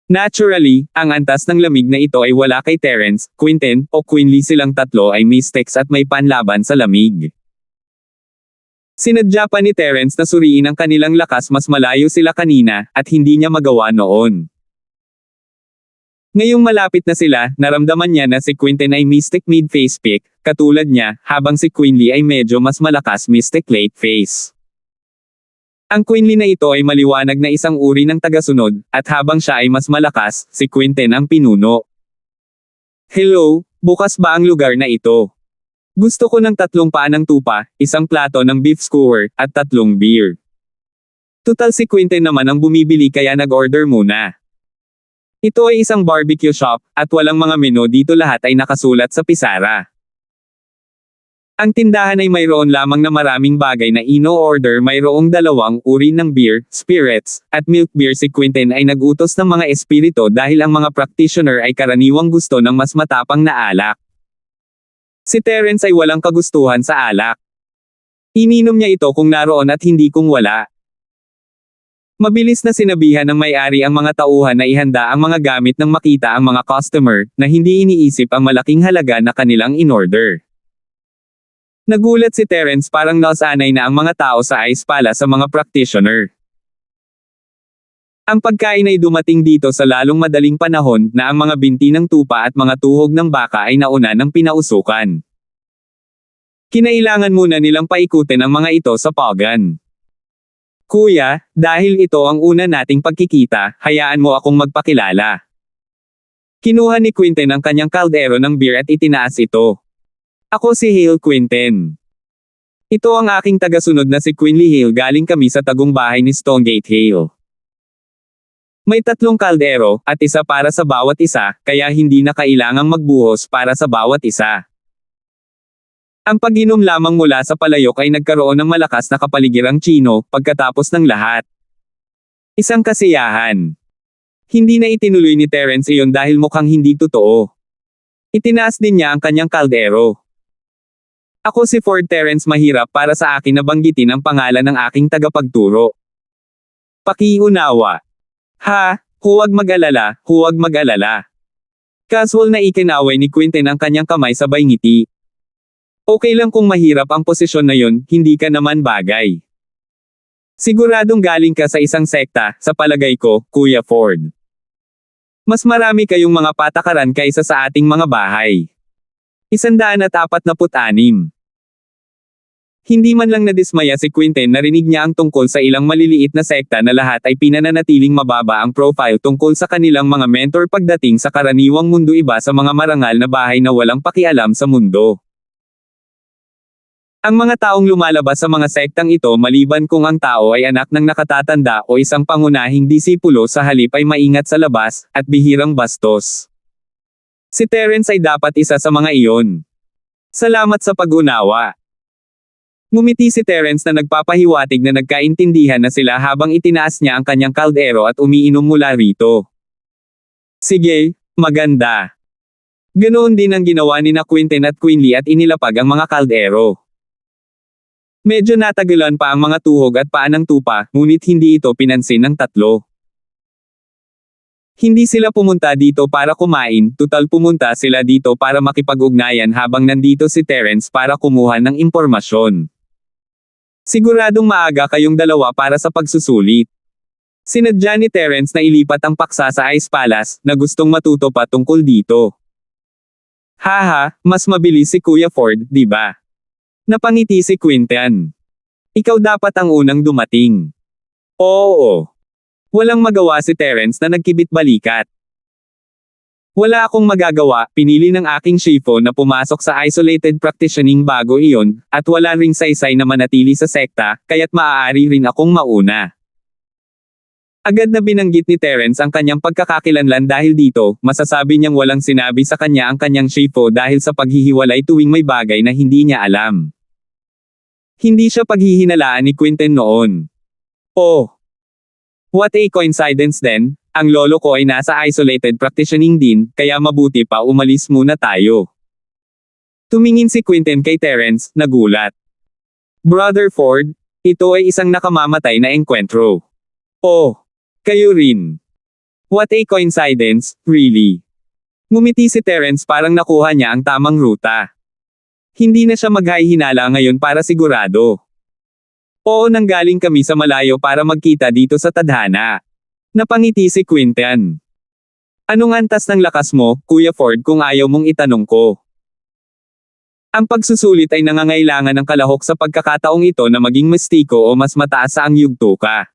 Naturally, ang antas ng lamig na ito ay wala kay Terence, Quentin, o Quinley. Silang 3 ay may sticks at may panlaban sa lamig. Sinadya pa ni Terence na suriin ang kanilang lakas, mas malayo sila kanina, at hindi niya magawa noon. Ngayong malapit na sila, naramdaman niya na si Quentin ay mystic mid-face pick, katulad niya, habang si Quinley ay medyo mas malakas mystic late face. Ang Quinley na ito ay maliwanag na isang uri ng tagasunod, at habang siya ay mas malakas, si Quentin ang pinuno. Hello, bukas ba ang lugar na ito? Gusto ko ng 3 paa ng tupa, 1 plato ng beef skewer, at 3 beer. Tutal si Quentin naman ang bumibili, kaya nag-order muna. Ito ay isang barbecue shop, at walang mga menu dito, lahat ay nakasulat sa pisara. Ang tindahan ay mayroon lamang na maraming bagay na ino-order, mayroong 2 uri ng beer, spirits, at milk beer. Si Quentin ay nagutos ng mga espiritu dahil ang mga practitioner ay karaniwang gusto ng mas matapang na alak. Si Terence ay walang kagustuhan sa alak. Ininom niya ito kung naroon at hindi kung wala. Mabilis na sinabihan ng may-ari ang mga tauhan na ihanda ang mga gamit nang makita ang mga customer, na hindi iniisip ang malaking halaga na kanilang in-order. Nagulat si Terence, parang nasanay na ang mga tao sa ice pala sa mga practitioner. Ang pagkain ay dumating dito sa lalong madaling panahon, na ang mga binti ng tupa at mga tuhog ng baka ay nauna ng pinausukan. Kinailangan muna nilang paikutin ang mga ito sa pagan. Kuya, dahil ito ang una nating pagkikita, hayaan mo akong magpakilala. Kinuha ni Quinten ang kanyang kaldero ng beer at itinaas ito. Ako si Hale Quinten. Ito ang aking tagasunod na si Quinley Hale, galing kami sa tagong bahay ni Stonegate Hale. May 3 kaldero, at isa para sa bawat isa, kaya hindi na kailangang magbuhos para sa bawat isa. Ang pag-inom lamang mula sa palayok ay nagkaroon ng malakas na kapaligirang Chino, pagkatapos ng lahat. Isang kasiyahan. Hindi na itinuloy ni Terence iyon dahil mukhang hindi totoo. Itinaas din niya ang kanyang kaldero. Ako si Ford Terence, mahirap para sa akin na banggitin ang pangalan ng aking tagapagturo. Pakiunawa. Ha, huwag mag-alala, huwag mag-alala. Casual na ikinaway ni Quinten ang kanyang kamay sabay ngiti. Okay lang kung mahirap ang posisyon na yun, hindi ka naman bagay. Siguradong galing ka sa isang sekta, sa palagay ko, Kuya Ford. Mas marami kayong mga patakaran kaysa sa ating mga bahay. 146. Hindi man lang nadismaya si Quinten, narinig niya ang tungkol sa ilang maliliit na sekta na lahat ay pinananatiling mababa ang profile tungkol sa kanilang mga mentor pagdating sa karaniwang mundo, iba sa mga marangal na bahay na walang pakialam sa mundo. Ang mga taong lumalabas sa mga sektang ito, maliban kung ang tao ay anak ng nakatatanda o isang pangunahing disipulo, sa halip ay maingat sa labas, at bihirang bastos. Si Terence ay dapat isa sa mga iyon. Salamat sa pag-unawa. Ngumiti si Terence na nagpapahiwatig na nagkaintindihan na sila habang itinaas niya ang kanyang kaldero at umiinom mula rito. Sige, maganda. Ganoon din ang ginawa ni na Quinten at Quinley at inilapag ang mga kaldero. Medyo natagalan pa ang mga tuhog at paa ng tupa, ngunit hindi ito pinansin ng 3. Hindi sila pumunta dito para kumain, tutal pumunta sila dito para makipag-ugnayan habang nandito si Terence para kumuha ng impormasyon. Siguradong maaga kayong dalawa para sa pagsusulit. Sinadya ni Terence na ilipat ang paksa sa Ice Palace, na gustong matuto pa tungkol dito. Haha, mas mabilis si Kuya Ford, di ba? Napangiti si Quinten. Ikaw dapat ang unang dumating. Oo. Walang magawa si Terence na nagkibit-balikat. Wala akong magagawa, pinili ng aking shifo na pumasok sa isolated practitioning bago iyon, at wala ring saysay na manatili sa sekta, kaya't maaari rin akong mauna. Agad na binanggit ni Terence ang kanyang pagkakakilanlan dahil dito, masasabi niyang walang sinabi sa kanya ang kanyang shifo dahil sa paghihiwalay tuwing may bagay na hindi niya alam. Hindi siya paghihinalaan ni Quinten noon. Oh! What a coincidence then, ang lolo ko ay nasa isolated practitioning din, kaya mabuti pa umalis muna tayo. Tumingin si Quinten kay Terence, nagulat. Brother Ford, ito ay isang nakamamatay na engkwentro. Oh! Kayo rin. What a coincidence, really. Ngumiti si Terence, parang nakuha niya ang tamang ruta. Hindi na siya maghahinala ngayon para sigurado. Oo, nanggaling kami sa malayo para magkita dito sa tadhana. Napangiti si Quinten. Anong antas ng lakas mo, Kuya Ford, kung ayaw mong itanong ko? Ang pagsusulit ay nangangailangan ng kalahok sa pagkakataong ito na maging mistiko o mas mataas sa ang yugto ka.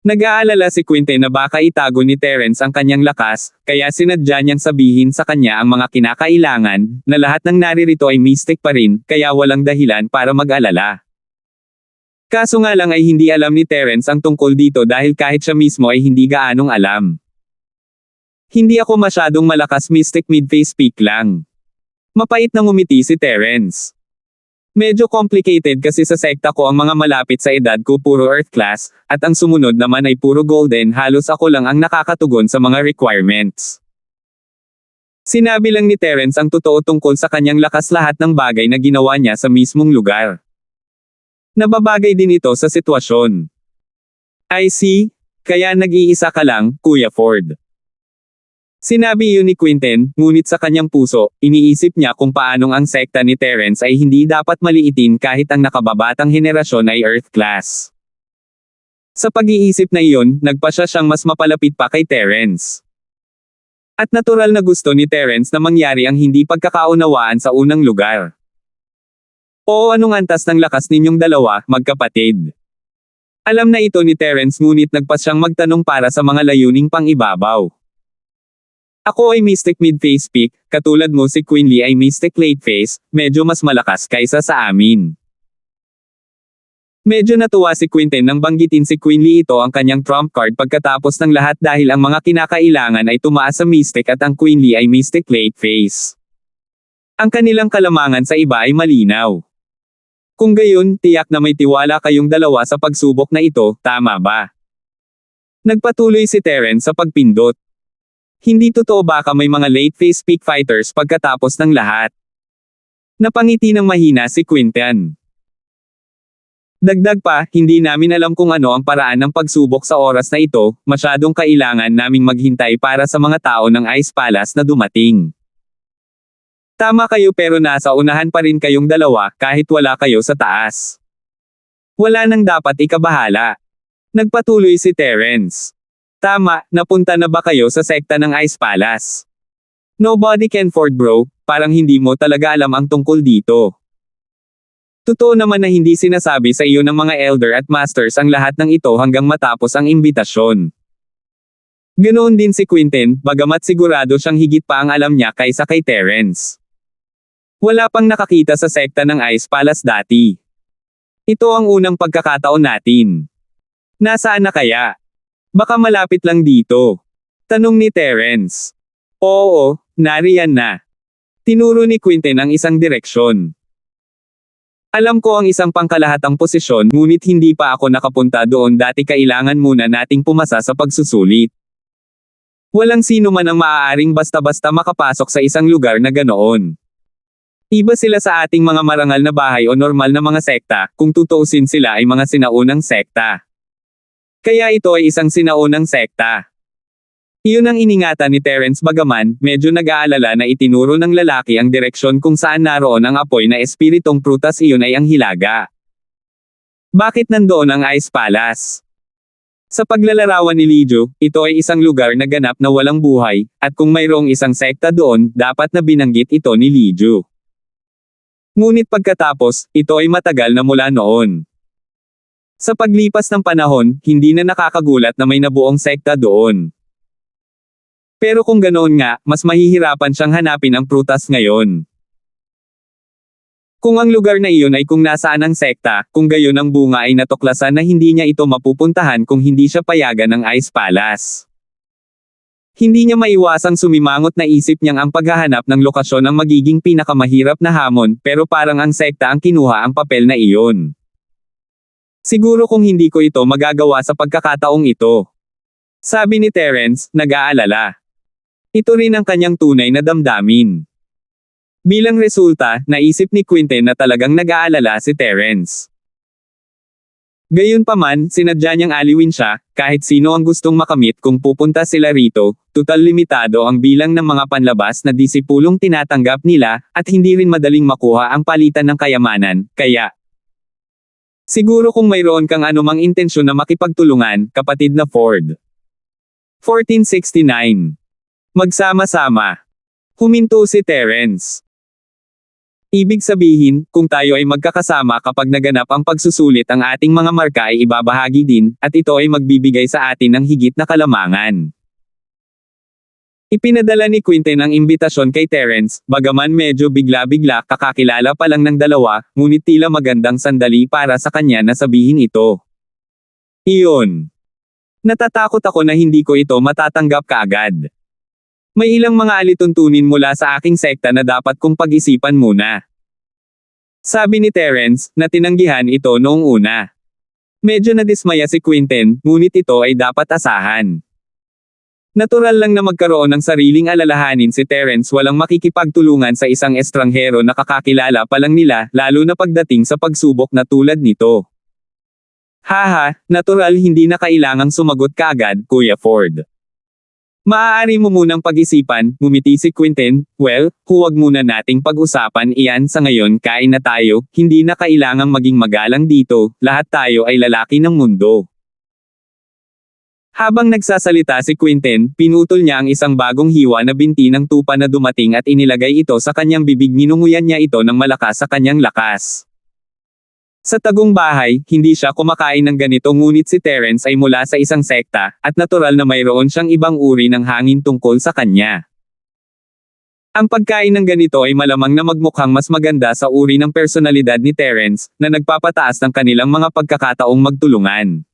Nag-aalala si Quinten na baka itago ni Terence ang kanyang lakas, kaya sinadya niyang sabihin sa kanya ang mga kinakailangan, na lahat ng naririto ay mystic pa rin, kaya walang dahilan para mag-alala. Kaso nga lang ay hindi alam ni Terence ang tungkol dito dahil kahit siya mismo ay hindi gaanong alam. Hindi ako masyadong malakas, mystic, mid-face peak lang. Mapait na ngumiti si Terence. Medyo complicated kasi sa sekta ko ang mga malapit sa edad ko puro Earth class, at ang sumunod naman ay puro Golden, halos ako lang ang nakakatugon sa mga requirements. Sinabi lang ni Terence ang totoo tungkol sa kanyang lakas lahat ng bagay na ginawa niya sa mismong lugar. Nababagay din ito sa sitwasyon. I see, kaya nag-iisa ka lang, Kuya Ford. Sinabi iyon ni Quinten, ngunit sa kanyang puso, iniisip niya kung paanong ang sekta ni Terence ay hindi dapat maliitin kahit ang nakababatang henerasyon ay Earth class. Sa pag-iisip na iyon, nagpasya siyang mas mapalapit pa kay Terence. At natural na gusto ni Terence na mangyari ang hindi pagkakaunawaan sa unang lugar. Oo, anong antas ng lakas ninyong dalawa, magkapatid? Alam na ito ni Terence ngunit nagpasyang magtanong para sa mga layuning pang-ibabaw. Ako ay Mystic Mid-Phase Peak, katulad mo si Quinley ay Mystic Late Phase, medyo mas malakas kaysa sa amin. Medyo natuwa si Quinten nang banggitin si Quinley, ito ang kanyang trump card pagkatapos ng lahat dahil ang mga kinakailangan ay tumaas sa Mystic at ang Quinley ay Mystic Late Phase. Ang kanilang kalamangan sa iba ay malinaw. Kung gayon, tiyak na may tiwala kayong dalawa sa pagsubok na ito, tama ba? Nagpatuloy si Terence sa pagpindot. Hindi totoo, baka may mga late phase peak fighters pagkatapos ng lahat. Napangiti ng mahina si Quinten. Dagdag pa, hindi namin alam kung ano ang paraan ng pagsubok sa oras na ito, masyadong kailangan naming maghintay para sa mga tao ng Ice Palace na dumating. Tama kayo, pero nasa unahan pa rin kayong dalawa kahit wala kayo sa taas. Wala nang dapat ikabahala. Nagpatuloy si Terence. Tama, napunta na ba kayo sa sekta ng Ice Palace? Nobody can afford, bro, parang hindi mo talaga alam ang tungkol dito. Totoo naman na hindi sinasabi sa iyo ng mga elder at masters ang lahat ng ito hanggang matapos ang imbitasyon. Ganoon din si Quinten, bagamat sigurado siyang higit pa ang alam niya kaysa kay Terence. Wala pang nakakita sa sekta ng Ice Palace dati. Ito ang unang pagkakataon natin. Nasaan na kaya? Baka malapit lang dito. Tanong ni Terence. Oo, nariyan na. Tinuro ni Quinten ang isang direksyon. Alam ko ang isang pangkalahatang posisyon, ngunit hindi pa ako nakapunta doon dati, kailangan muna nating pumasa sa pagsusulit. Walang sino man ang maaaring basta-basta makapasok sa isang lugar na ganoon. Iba sila sa ating mga marangal na bahay o normal na mga sekta, kung tutuusin sila ay mga sinaunang sekta. Kaya ito ay isang sinaunang sekta. Iyon ang iningatan ni Terence, bagaman medyo nag-aalala na itinuro ng lalaki ang direksyon kung saan naroon ang apoy na espiritong prutas, iyon ay ang Hilaga. Bakit nandoon ang Ice Palace? Sa paglalarawan ni Lijo, ito ay isang lugar na ganap na walang buhay, at kung mayroong isang sekta doon, dapat na binanggit ito ni Lijo. Ngunit pagkatapos, ito ay matagal na mula noon. Sa paglipas ng panahon, hindi na nakakagulat na may nabuong sekta doon. Pero kung ganoon nga, mas mahihirapan siyang hanapin ang prutas ngayon. Kung ang lugar na iyon ay kung nasaan ang sekta, kung gayon ang bunga ay natuklasan na hindi niya ito mapupuntahan kung hindi siya payagan ng Ice Palace. Hindi niya maiwasang sumimangot na isip niyang ang paghahanap ng lokasyon ang magiging pinakamahirap na hamon, pero parang ang sekta ang kinuha ang papel na iyon. Siguro kung hindi ko ito magagawa sa pagkakataong ito. Sabi ni Terence, nag-aalala. Ito rin ang kanyang tunay na damdamin. Bilang resulta, naisip ni Quinten na talagang nag-aalala si Terence. Gayunpaman, sinadya niyang aliwin siya, kahit sino ang gustong makamit kung pupunta sila rito, tutal limitado ang bilang ng mga panlabas na disipulong tinatanggap nila, at hindi rin madaling makuha ang palitan ng kayamanan, kaya siguro kung mayroon kang anumang intensyon na makipagtulungan, kapatid na Ford. 1469. Magsama-sama. Huminto si Terence. Ibig sabihin, kung tayo ay magkakasama kapag naganap ang pagsusulit, ang ating mga marka ay ibabahagi din, at ito ay magbibigay sa atin ng higit na kalamangan. Ipinadala ni Quinten ang imbitasyon kay Terence, bagaman medyo bigla-bigla, kakakilala pa lang ng dalawa, ngunit tila magandang sandali para sa kanya na sabihin ito. Iyon. Natatakot ako na hindi ko ito matatanggap kaagad. May ilang mga alituntunin mula sa aking sekta na dapat kong pag-isipan muna. Sabi ni Terence, na tinanggihan ito noong una. Medyo nadismaya si Quinten, ngunit ito ay dapat asahan. Natural lang na magkaroon ng sariling alalahanin si Terence, walang makikipagtulungan sa isang estranghero na kakakilala pa lang nila, lalo na pagdating sa pagsubok na tulad nito. Haha, natural, hindi na kailangang sumagot kaagad, Kuya Ford. Maaari mo munang pag-isipan, ngumiti si Quentin. Well, huwag muna nating pag-usapan iyan sa ngayon, kain na tayo, hindi na kailangang maging magalang dito, lahat tayo ay lalaki ng mundo. Habang nagsasalita si Quentin, pinutol niya ang isang bagong hiwa na binti ng tupa na dumating at inilagay ito sa kanyang bibig. Ninunguyan niya ito ng malakas sa kanyang lakas. Sa tagong bahay, hindi siya kumakain ng ganito, ngunit si Terence ay mula sa isang sekta, at natural na mayroon siyang ibang uri ng hangin tungkol sa kanya. Ang pagkain ng ganito ay malamang na magmukhang mas maganda sa uri ng personalidad ni Terence, na nagpapataas ng kanilang mga pagkakataong magtulungan.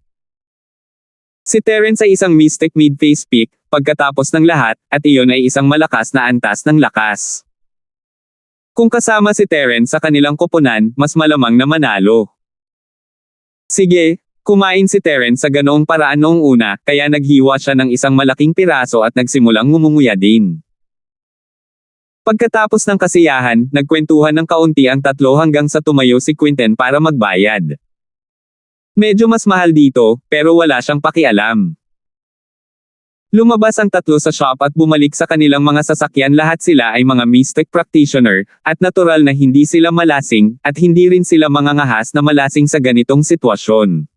Si Terence ay isang mystic mid-face peak, pagkatapos ng lahat, at iyon ay isang malakas na antas ng lakas. Kung kasama si Terence sa kanilang koponan, mas malamang na manalo. Sige, kumain si Terence sa ganoong paraan noong una, kaya naghiwa siya ng isang malaking piraso at nagsimulang ngumunguya din. Pagkatapos ng kasiyahan, nagkwentuhan ng kaunti ang tatlo hanggang sa tumayo si Quentin para magbayad. Medyo mas mahal dito, pero wala siyang pakialam. Lumabas ang tatlo sa shop at bumalik sa kanilang mga sasakyan. Lahat sila ay mga mystic practitioner, at natural na hindi sila malasing, at hindi rin sila mangangahas na malasing sa ganitong sitwasyon.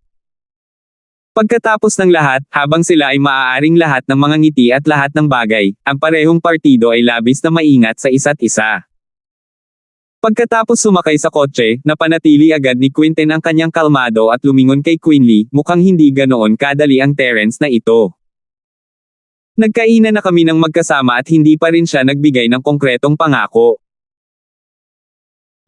Pagkatapos ng lahat, habang sila ay maaaring lahat ng mga ngiti at lahat ng bagay, ang parehong partido ay labis na maingat sa isa't isa. Pagkatapos sumakay sa kotse, napanatili agad ni Quentin ang kanyang kalmado at lumingon kay Quinley. Mukhang hindi ganoon kadali ang Terence na ito. Nagkainan na kami ng magkasama at hindi pa rin siya nagbigay ng konkretong pangako.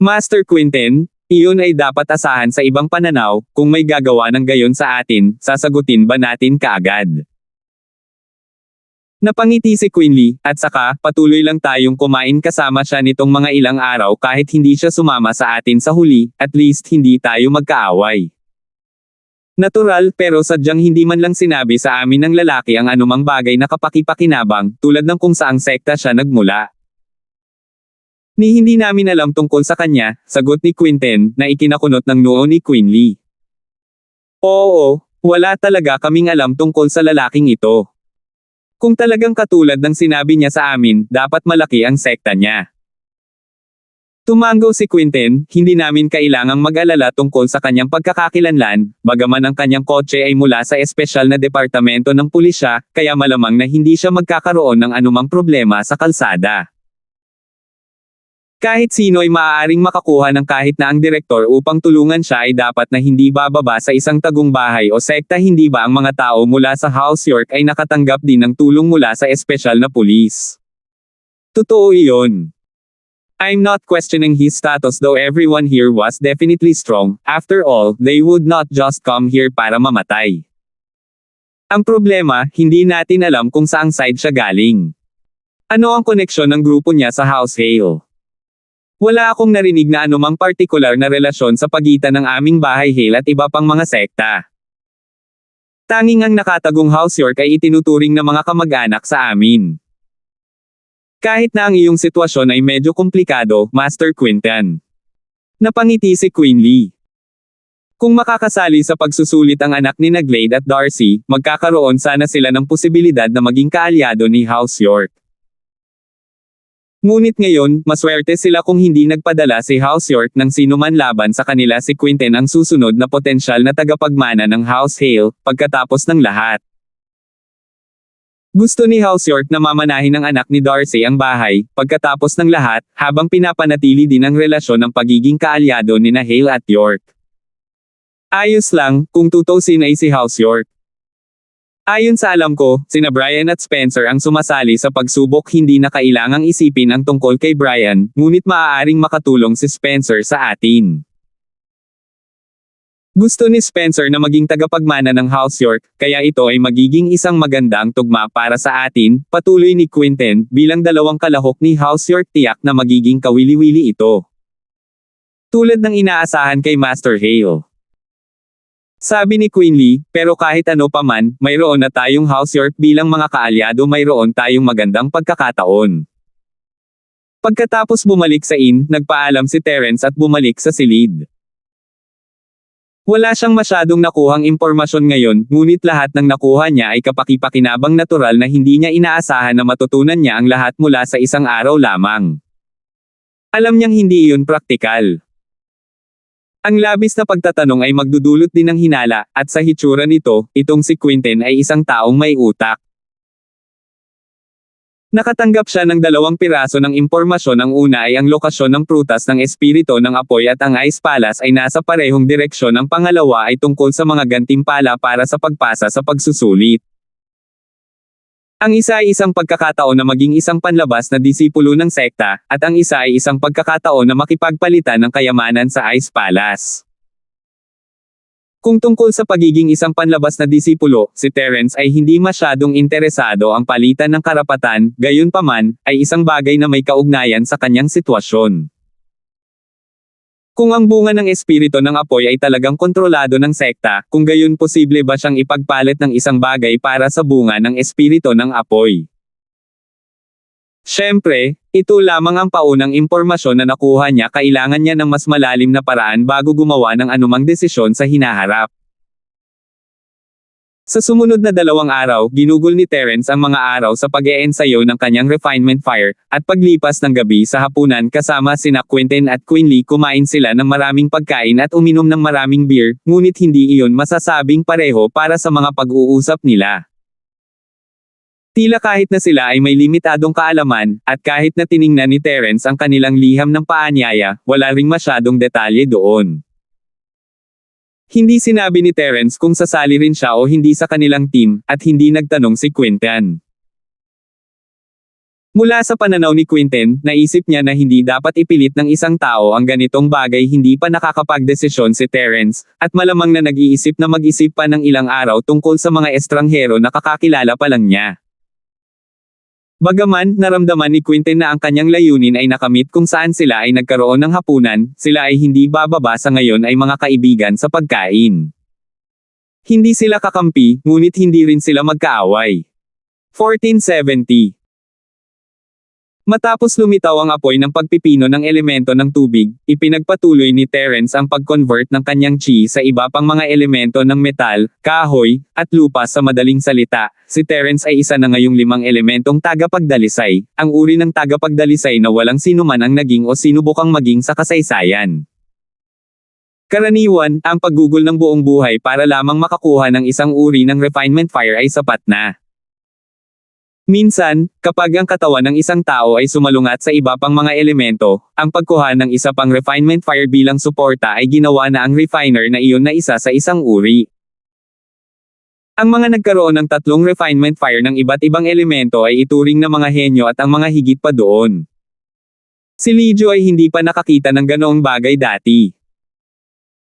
Master Quentin, iyon ay dapat asahan sa ibang pananaw. Kung may gagawa ng gayon sa atin, sasagutin ba natin kaagad? Napangiti si Quinley, at saka, patuloy lang tayong kumain kasama siya nitong mga ilang araw kahit hindi siya sumama sa atin sa huli, at least hindi tayo magkaaway. Natural, pero sadyang hindi man lang sinabi sa amin ng lalaki ang anumang bagay na kapaki-pakinabang, tulad ng kung saang sekta siya nagmula. Hindi namin alam tungkol sa kanya, sagot ni Quentin, na ikinakunot ng noo ni Quinley. Oo, wala talaga kaming alam tungkol sa lalaking ito. Kung talagang katulad ng sinabi niya sa amin, dapat malaki ang sekta niya. Tumango si Quentin, hindi namin kailangang mag-alala tungkol sa kanyang pagkakakilanlan, bagaman ang kanyang kotse ay mula sa espesyal na departamento ng pulisya, kaya malamang na hindi siya magkakaroon ng anumang problema sa kalsada. Kahit sino ay maaaring makakuha ng kahit na ang direktor upang tulungan siya ay dapat na hindi bababa sa isang tagong bahay o sekta. Hindi ba ang mga tao mula sa House York ay nakatanggap din ng tulong mula sa espesyal na pulis? Totoo iyon. I'm not questioning his status, though everyone here was definitely strong. After all, they would not just come here para mamatay. Ang problema, hindi natin alam kung saang side siya galing. Ano ang koneksyon ng grupo niya sa House Hale? Wala akong narinig na anumang partikular na relasyon sa pagitan ng aming bahay Hale at iba pang mga sekta. Tanging ang nakatagong House York ay itinuturing na mga kamag-anak sa amin. Kahit na ang iyong sitwasyon ay medyo komplikado, Master Quentin. Napangiti si Quinley. Kung makakasali sa pagsusulit ang anak ni Glade at Darcy, magkakaroon sana sila ng posibilidad na maging kaalyado ni House York. Ngunit ngayon, maswerte sila kung hindi nagpadala si House York ng sinuman laban sa kanila. Si Quentin ang susunod na potensyal na tagapagmana ng House Hale, pagkatapos ng lahat. Gusto ni House York na mamanahin ng anak ni Darcy ang bahay, pagkatapos ng lahat, habang pinapanatili din ang relasyon ng pagiging kaalyado ni Hale at York. Ayos lang, kung tutusin ay si House York. Ayon sa alam ko, sina Brian at Spencer ang sumasali sa pagsubok. Hindi na kailangang isipin ang tungkol kay Brian, ngunit maaaring makatulong si Spencer sa atin. Gusto ni Spencer na maging tagapagmana ng House York, kaya ito ay magiging isang magandang tugma para sa atin, patuloy ni Quentin. Bilang dalawang kalahok ni House York, tiyak na magiging kawili-wili ito. Tulad ng inaasahan kay Master Hale. Sabi ni Quinley, pero kahit ano pa man, mayroon na tayong House York bilang mga kaalyado, mayroon tayong magandang pagkakataon. Pagkatapos bumalik sa inn, nagpaalam si Terence at bumalik sa silid. Wala siyang masyadong nakuhang impormasyon ngayon, ngunit lahat ng nakuha niya ay kapaki-pakinabang natural na hindi niya inaasahan na matutunan niya ang lahat mula sa isang araw lamang. Alam niyang hindi iyon praktikal. Ang labis na pagtatanong ay magdudulot din ng hinala, at sa hitsura nito, itong si Quentin ay isang taong may utak. Nakatanggap siya ng 2 piraso ng impormasyon. Ang una ay ang lokasyon ng prutas ng espiritu ng apoy at ang Ice Palace ay nasa parehong direksyon. Ang pangalawa ay tungkol sa mga gantimpala para sa pagpasa sa pagsusulit. Ang isa ay isang pagkakataon na maging isang panlabas na disipulo ng sekta, at ang isa ay isang pagkakataon na makipagpalitan ng kayamanan sa Ice Palace. Kung tungkol sa pagiging isang panlabas na disipulo, si Terence ay hindi masyadong interesado. Ang palitan ng karapatan, gayunpaman, ay isang bagay na may kaugnayan sa kanyang sitwasyon. Kung ang bunga ng espiritu ng apoy ay talagang kontrolado ng sekta, kung gayon posible ba siyang ipagpalit ng isang bagay para sa bunga ng espiritu ng apoy? Siyempre, ito lamang ang paunang impormasyon na nakuha niya. Kailangan niya ng mas malalim na paraan bago gumawa ng anumang desisyon sa hinaharap. Sa sumunod na 2 araw, ginugol ni Terence ang mga araw sa pag-e-ensayo ng kanyang refinement fire, at paglipas ng gabi sa hapunan kasama sina Quentin at Quinley, kumain sila ng maraming pagkain at uminom ng maraming beer, ngunit hindi iyon masasabing pareho para sa mga pag-uusap nila. Tila kahit na sila ay may limitadong kaalaman, at kahit na tiningnan ni Terence ang kanilang liham ng paanyaya, wala ring masyadong detalye doon. Hindi sinabi ni Terence kung sasali rin siya o hindi sa kanilang team, at hindi nagtanong si Quentin. Mula sa pananaw ni Quentin, naisip niya na hindi dapat ipilit ng isang tao ang ganitong bagay. Hindi pa nakakapagdesisyon si Terence, at malamang na nag-iisip na mag-isip pa ng ilang araw tungkol sa mga estranghero na kakakilala pa lang niya. Bagaman, naramdaman ni Quentin na ang kanyang layunin ay nakamit kung saan sila ay nagkaroon ng hapunan, sila ay hindi bababa sa ngayon ay mga kaibigan sa pagkain. Hindi sila kakampi, ngunit hindi rin sila magkaaway. 1470. Matapos lumitaw ang apoy ng pagpipino ng elemento ng tubig, ipinagpatuloy ni Terence ang pag-convert ng kanyang chi sa iba pang mga elemento ng metal, kahoy, at lupa. Sa madaling salita, si Terence ay isa na ngayong 5 elementong tagapagdalisay, ang uri ng tagapagdalisay na walang sinuman ang naging o sinubukang maging sa kasaysayan. Karaniwan, ang paggugol ng buong buhay para lamang makakuha ng isang uri ng refinement fire ay sapat na. Minsan, kapag ang katawan ng isang tao ay sumalungat sa iba pang mga elemento, ang pagkuha ng isa pang refinement fire bilang suporta ay ginawa na ang refiner na iyon na isa sa isang uri. Ang mga nagkaroon ng 3 refinement fire ng iba't ibang elemento ay ituring na mga henyo at ang mga higit pa doon. Si Lijo ay hindi pa nakakita ng ganoong bagay dati.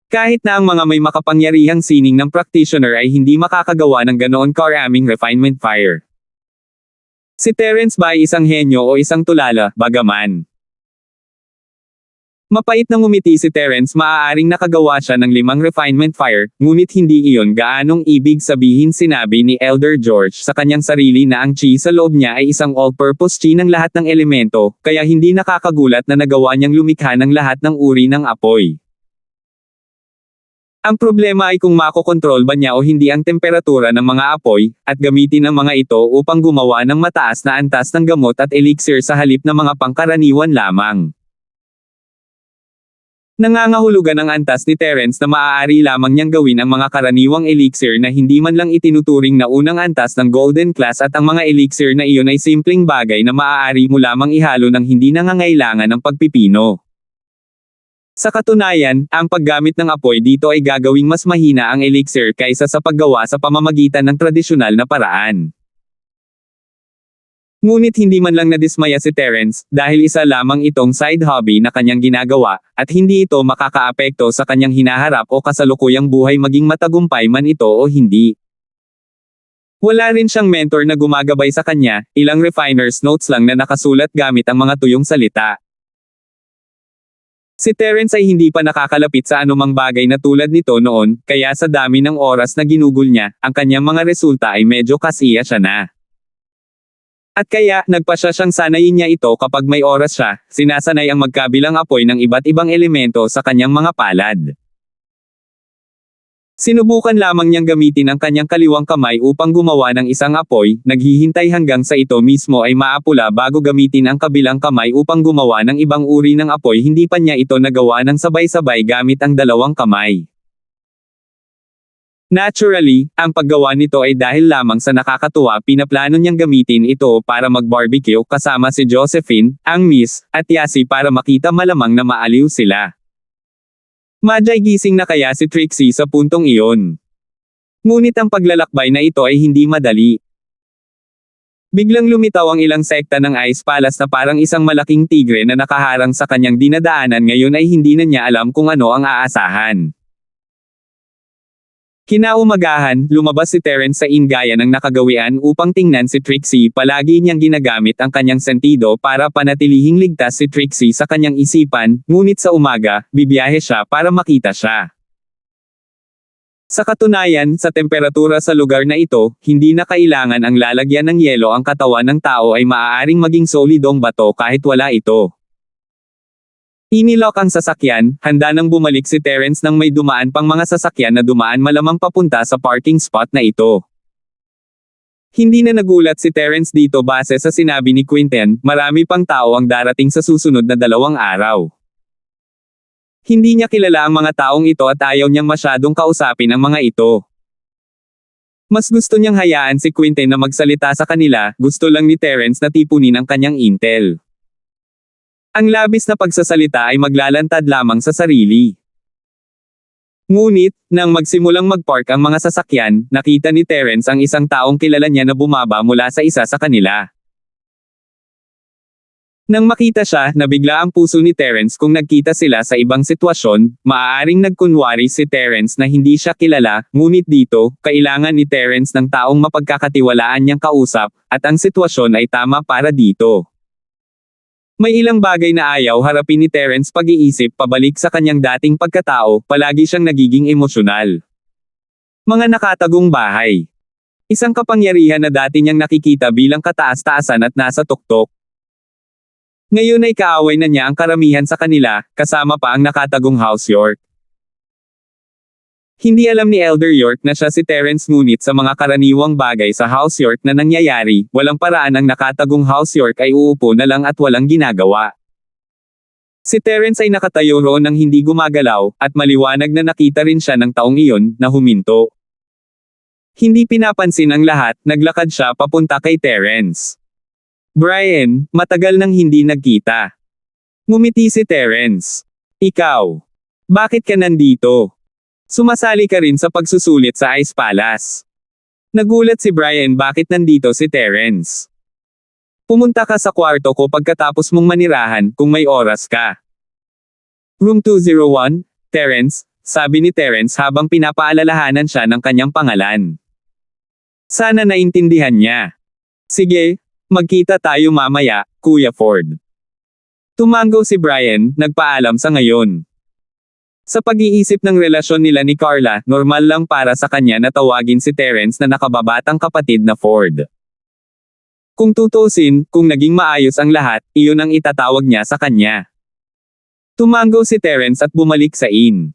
Kahit na ang mga may makapangyarihang sining ng practitioner ay hindi makakagawa ng ganoon karaming refinement fire. Si Terence ba ay isang henyo o isang tulala, bagaman? Mapait na ngumiti si Terence. Maaaring nakagawa siya ng 5 refinement fire, ngunit hindi iyon gaanong ibig sabihin. Sinabi ni Elder George sa kanyang sarili na ang chi sa loob niya ay isang all-purpose chi ng lahat ng elemento, kaya hindi nakakagulat na nagawa niyang lumikha ng lahat ng uri ng apoy. Ang problema ay kung makokontrol ba niya o hindi ang temperatura ng mga apoy, at gamitin ang mga ito upang gumawa ng mataas na antas ng gamot at elixir sa halip na mga pangkaraniwan lamang. Nangangahulugan ang antas ni Terence na maaari lamang niyang gawin ang mga karaniwang elixir na hindi man lang itinuturing na unang antas ng golden class, at ang mga elixir na iyon ay simpleng bagay na maaari mo lamang ihalo ng hindi nangangailangan ng pagpipino. Sa katunayan, ang paggamit ng apoy dito ay gagawing mas mahina ang elixir kaysa sa paggawa sa pamamagitan ng tradisyonal na paraan. Ngunit hindi man lang nadismaya si Terence, dahil isa lamang itong side hobby na kanyang ginagawa, at hindi ito makakaapekto sa kanyang hinaharap o kasalukuyang buhay maging matagumpay man ito o hindi. Wala rin siyang mentor na gumagabay sa kanya, ilang refiner's notes lang na nakasulat gamit ang mga tuyong salita. Si Terence ay hindi pa nakakalapit sa anumang bagay na tulad nito noon, kaya sa dami ng oras na ginugol niya, ang kanyang mga resulta ay medyo kasiya siya na. At kaya, nagpasya siyang sanayin niya ito kapag may oras siya, sinasanay ang magkabilang apoy ng iba't ibang elemento sa kanyang mga palad. Sinubukan lamang niyang gamitin ang kanyang kaliwang kamay upang gumawa ng isang apoy, naghihintay hanggang sa ito mismo ay maapula bago gamitin ang kabilang kamay upang gumawa ng ibang uri ng apoy. Hindi pa niya ito nagawa ng sabay-sabay gamit ang dalawang kamay. Naturally, ang paggawa nito ay dahil lamang sa nakakatuwa. Pinaplano niyang gamitin ito para mag-barbecue kasama si Josephine, ang Miss, at Yasi para makita malamang na maaliw sila. Madyay gising na kaya si Trixie sa puntong iyon. Ngunit ang paglalakbay na ito ay hindi madali. Biglang lumitaw ang ilang sekta ng Ice Palace na parang isang malaking tigre na nakaharang sa kanyang dinadaanan. Ngayon ay hindi na niya alam kung ano ang aasahan. Kinaumagahan, lumabas si Terence sa inn gaya ng nakagawian upang tingnan si Trixie. Palagi niyang ginagamit ang kanyang sentido para panatilihing ligtas si Trixie sa kanyang isipan, ngunit sa umaga, bibiyahe siya para makita siya. Sa katunayan, sa temperatura sa lugar na ito, hindi na kailangan ang lalagyan ng yelo. Ang katawan ng tao ay maaaring maging solidong bato kahit wala ito. Inilok ang sasakyan, handa nang bumalik si Terence nang may dumaan pang mga sasakyan na dumaan malamang papunta sa parking spot na ito. Hindi na nagulat si Terence dito base sa sinabi ni Quinten, marami pang tao ang darating sa susunod na 2 araw. Hindi niya kilala ang mga taong ito at ayaw niyang masyadong kausapin ang mga ito. Mas gusto niyang hayaan si Quinten na magsalita sa kanila, gusto lang ni Terence na tipunin ang kanyang intel. Ang labis na pagsasalita ay maglalantad lamang sa sarili. Ngunit, nang magsimulang magpark ang mga sasakyan, nakita ni Terence ang isang taong kilala niya na bumaba mula sa isa sa kanila. Nang makita siya, nabigla ang puso ni Terence kung nagkita sila sa ibang sitwasyon. Maaaring nagkunwari si Terence na hindi siya kilala, ngunit dito, kailangan ni Terence ng taong mapagkakatiwalaan niyang kausap, at ang sitwasyon ay tama para dito. May ilang bagay na ayaw harapin ni Terence. Pag-iisip pabalik sa kanyang dating pagkatao, palagi siyang nagiging emosyonal. Mga nakatagong bahay. Isang kapangyarihan na dati niyang nakikita bilang kataas-taasan at nasa tuktok. Ngayon ay kaaway na niya ang karamihan sa kanila, kasama pa ang nakatagong House York. Hindi alam ni Elder York na siya si Terence, ngunit sa mga karaniwang bagay sa House York na nangyayari, walang paraan ang nakatagong House York ay uupo na lang at walang ginagawa. Si Terence ay nakatayo roon nang hindi gumagalaw, at maliwanag na nakita rin siya ng taong iyon, na huminto. Hindi pinapansin ang lahat, naglakad siya papunta kay Terence. Brian, matagal nang hindi nagkita. Ngumiti si Terence. Ikaw. Bakit ka nandito? Sumasali ka rin sa pagsusulit sa Ice Palace. Nagulat si Brian bakit nandito si Terence. Pumunta ka sa kwarto ko pagkatapos mong manirahan kung may oras ka. Room 201, Terence, sabi ni Terence habang pinapaalalahanan siya ng kanyang pangalan. Sana naintindihan niya. Sige, magkita tayo mamaya, Kuya Ford. Tumango si Brian, nagpaalam sa ngayon. Sa pag-iisip ng relasyon nila ni Carla, normal lang para sa kanya na tawagin si Terence na nakababatang kapatid na Ford. Kung tutusin, kung naging maayos ang lahat, iyon ang itatawag niya sa kanya. Tumango si Terence at bumalik sa inn.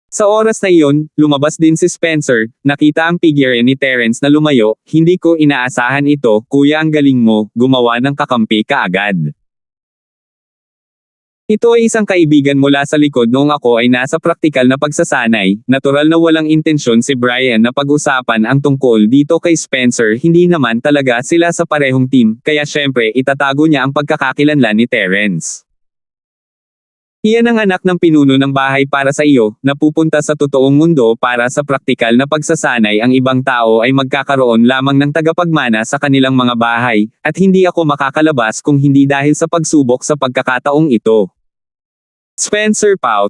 Sa oras na iyon, lumabas din si Spencer. Nakita ang figure ni Terence na lumayo. Hindi ko inaasahan ito, kuya, ang galing mo, gumawa ng kakampi ka agad. Ito ay isang kaibigan mula sa likod noong ako ay nasa praktikal na pagsasanay. Natural na walang intensyon si Brian na pag-usapan ang tungkol dito kay Spencer. Hindi naman talaga sila sa parehong team, kaya syempre itatago niya ang pagkakakilanlan ni Terence. Iyan ang anak ng pinuno ng bahay para sa iyo, na pupunta sa totoong mundo para sa praktikal na pagsasanay. Ang ibang tao ay magkakaroon lamang ng tagapagmana sa kanilang mga bahay, at hindi ako makakalabas kung hindi dahil sa pagsubok sa pagkakataong ito. Spencer pout.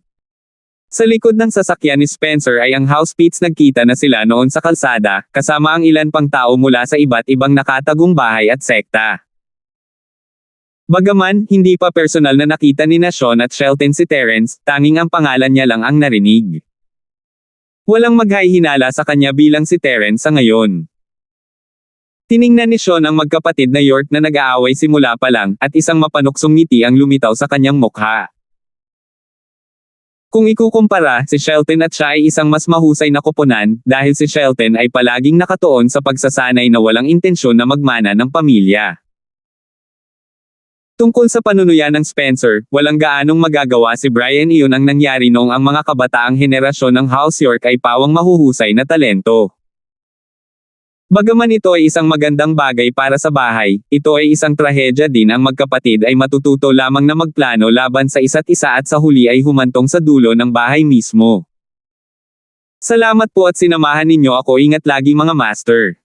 Sa likod ng sasakyan ni Spencer ay ang housemates. Nagkita na sila noon sa kalsada, kasama ang ilan pang tao mula sa iba't ibang nakatagong bahay at sekta. Bagaman, hindi pa personal na nakita ni Sean at Shelton si Terence, tanging ang pangalan niya lang ang narinig. Walang maghahinala sa kanya bilang si Terence sa ngayon. Tiningnan ni Sean ang magkapatid na York na nag-aaway simula pa lang, at isang mapanuksong ngiti ang lumitaw sa kanyang mukha. Kung ikukumpara, si Shelton at siya ay isang mas mahusay na koponan, dahil si Shelton ay palaging nakatuon sa pagsasanay na walang intensyon na magmana ng pamilya. Tungkol sa panunuya ng Spencer, walang gaanong magagawa si Brian. Iyon ang nangyari noong ang mga kabataang henerasyon ng House York ay pawang mahuhusay na talento. Bagaman ito ay isang magandang bagay para sa bahay, ito ay isang trahedya din. Ang magkapatid ay matututo lamang na magplano laban sa isa't isa at sa huli ay humantong sa dulo ng bahay mismo. Salamat po at sinamahan ninyo ako. Ingat lagi mga master.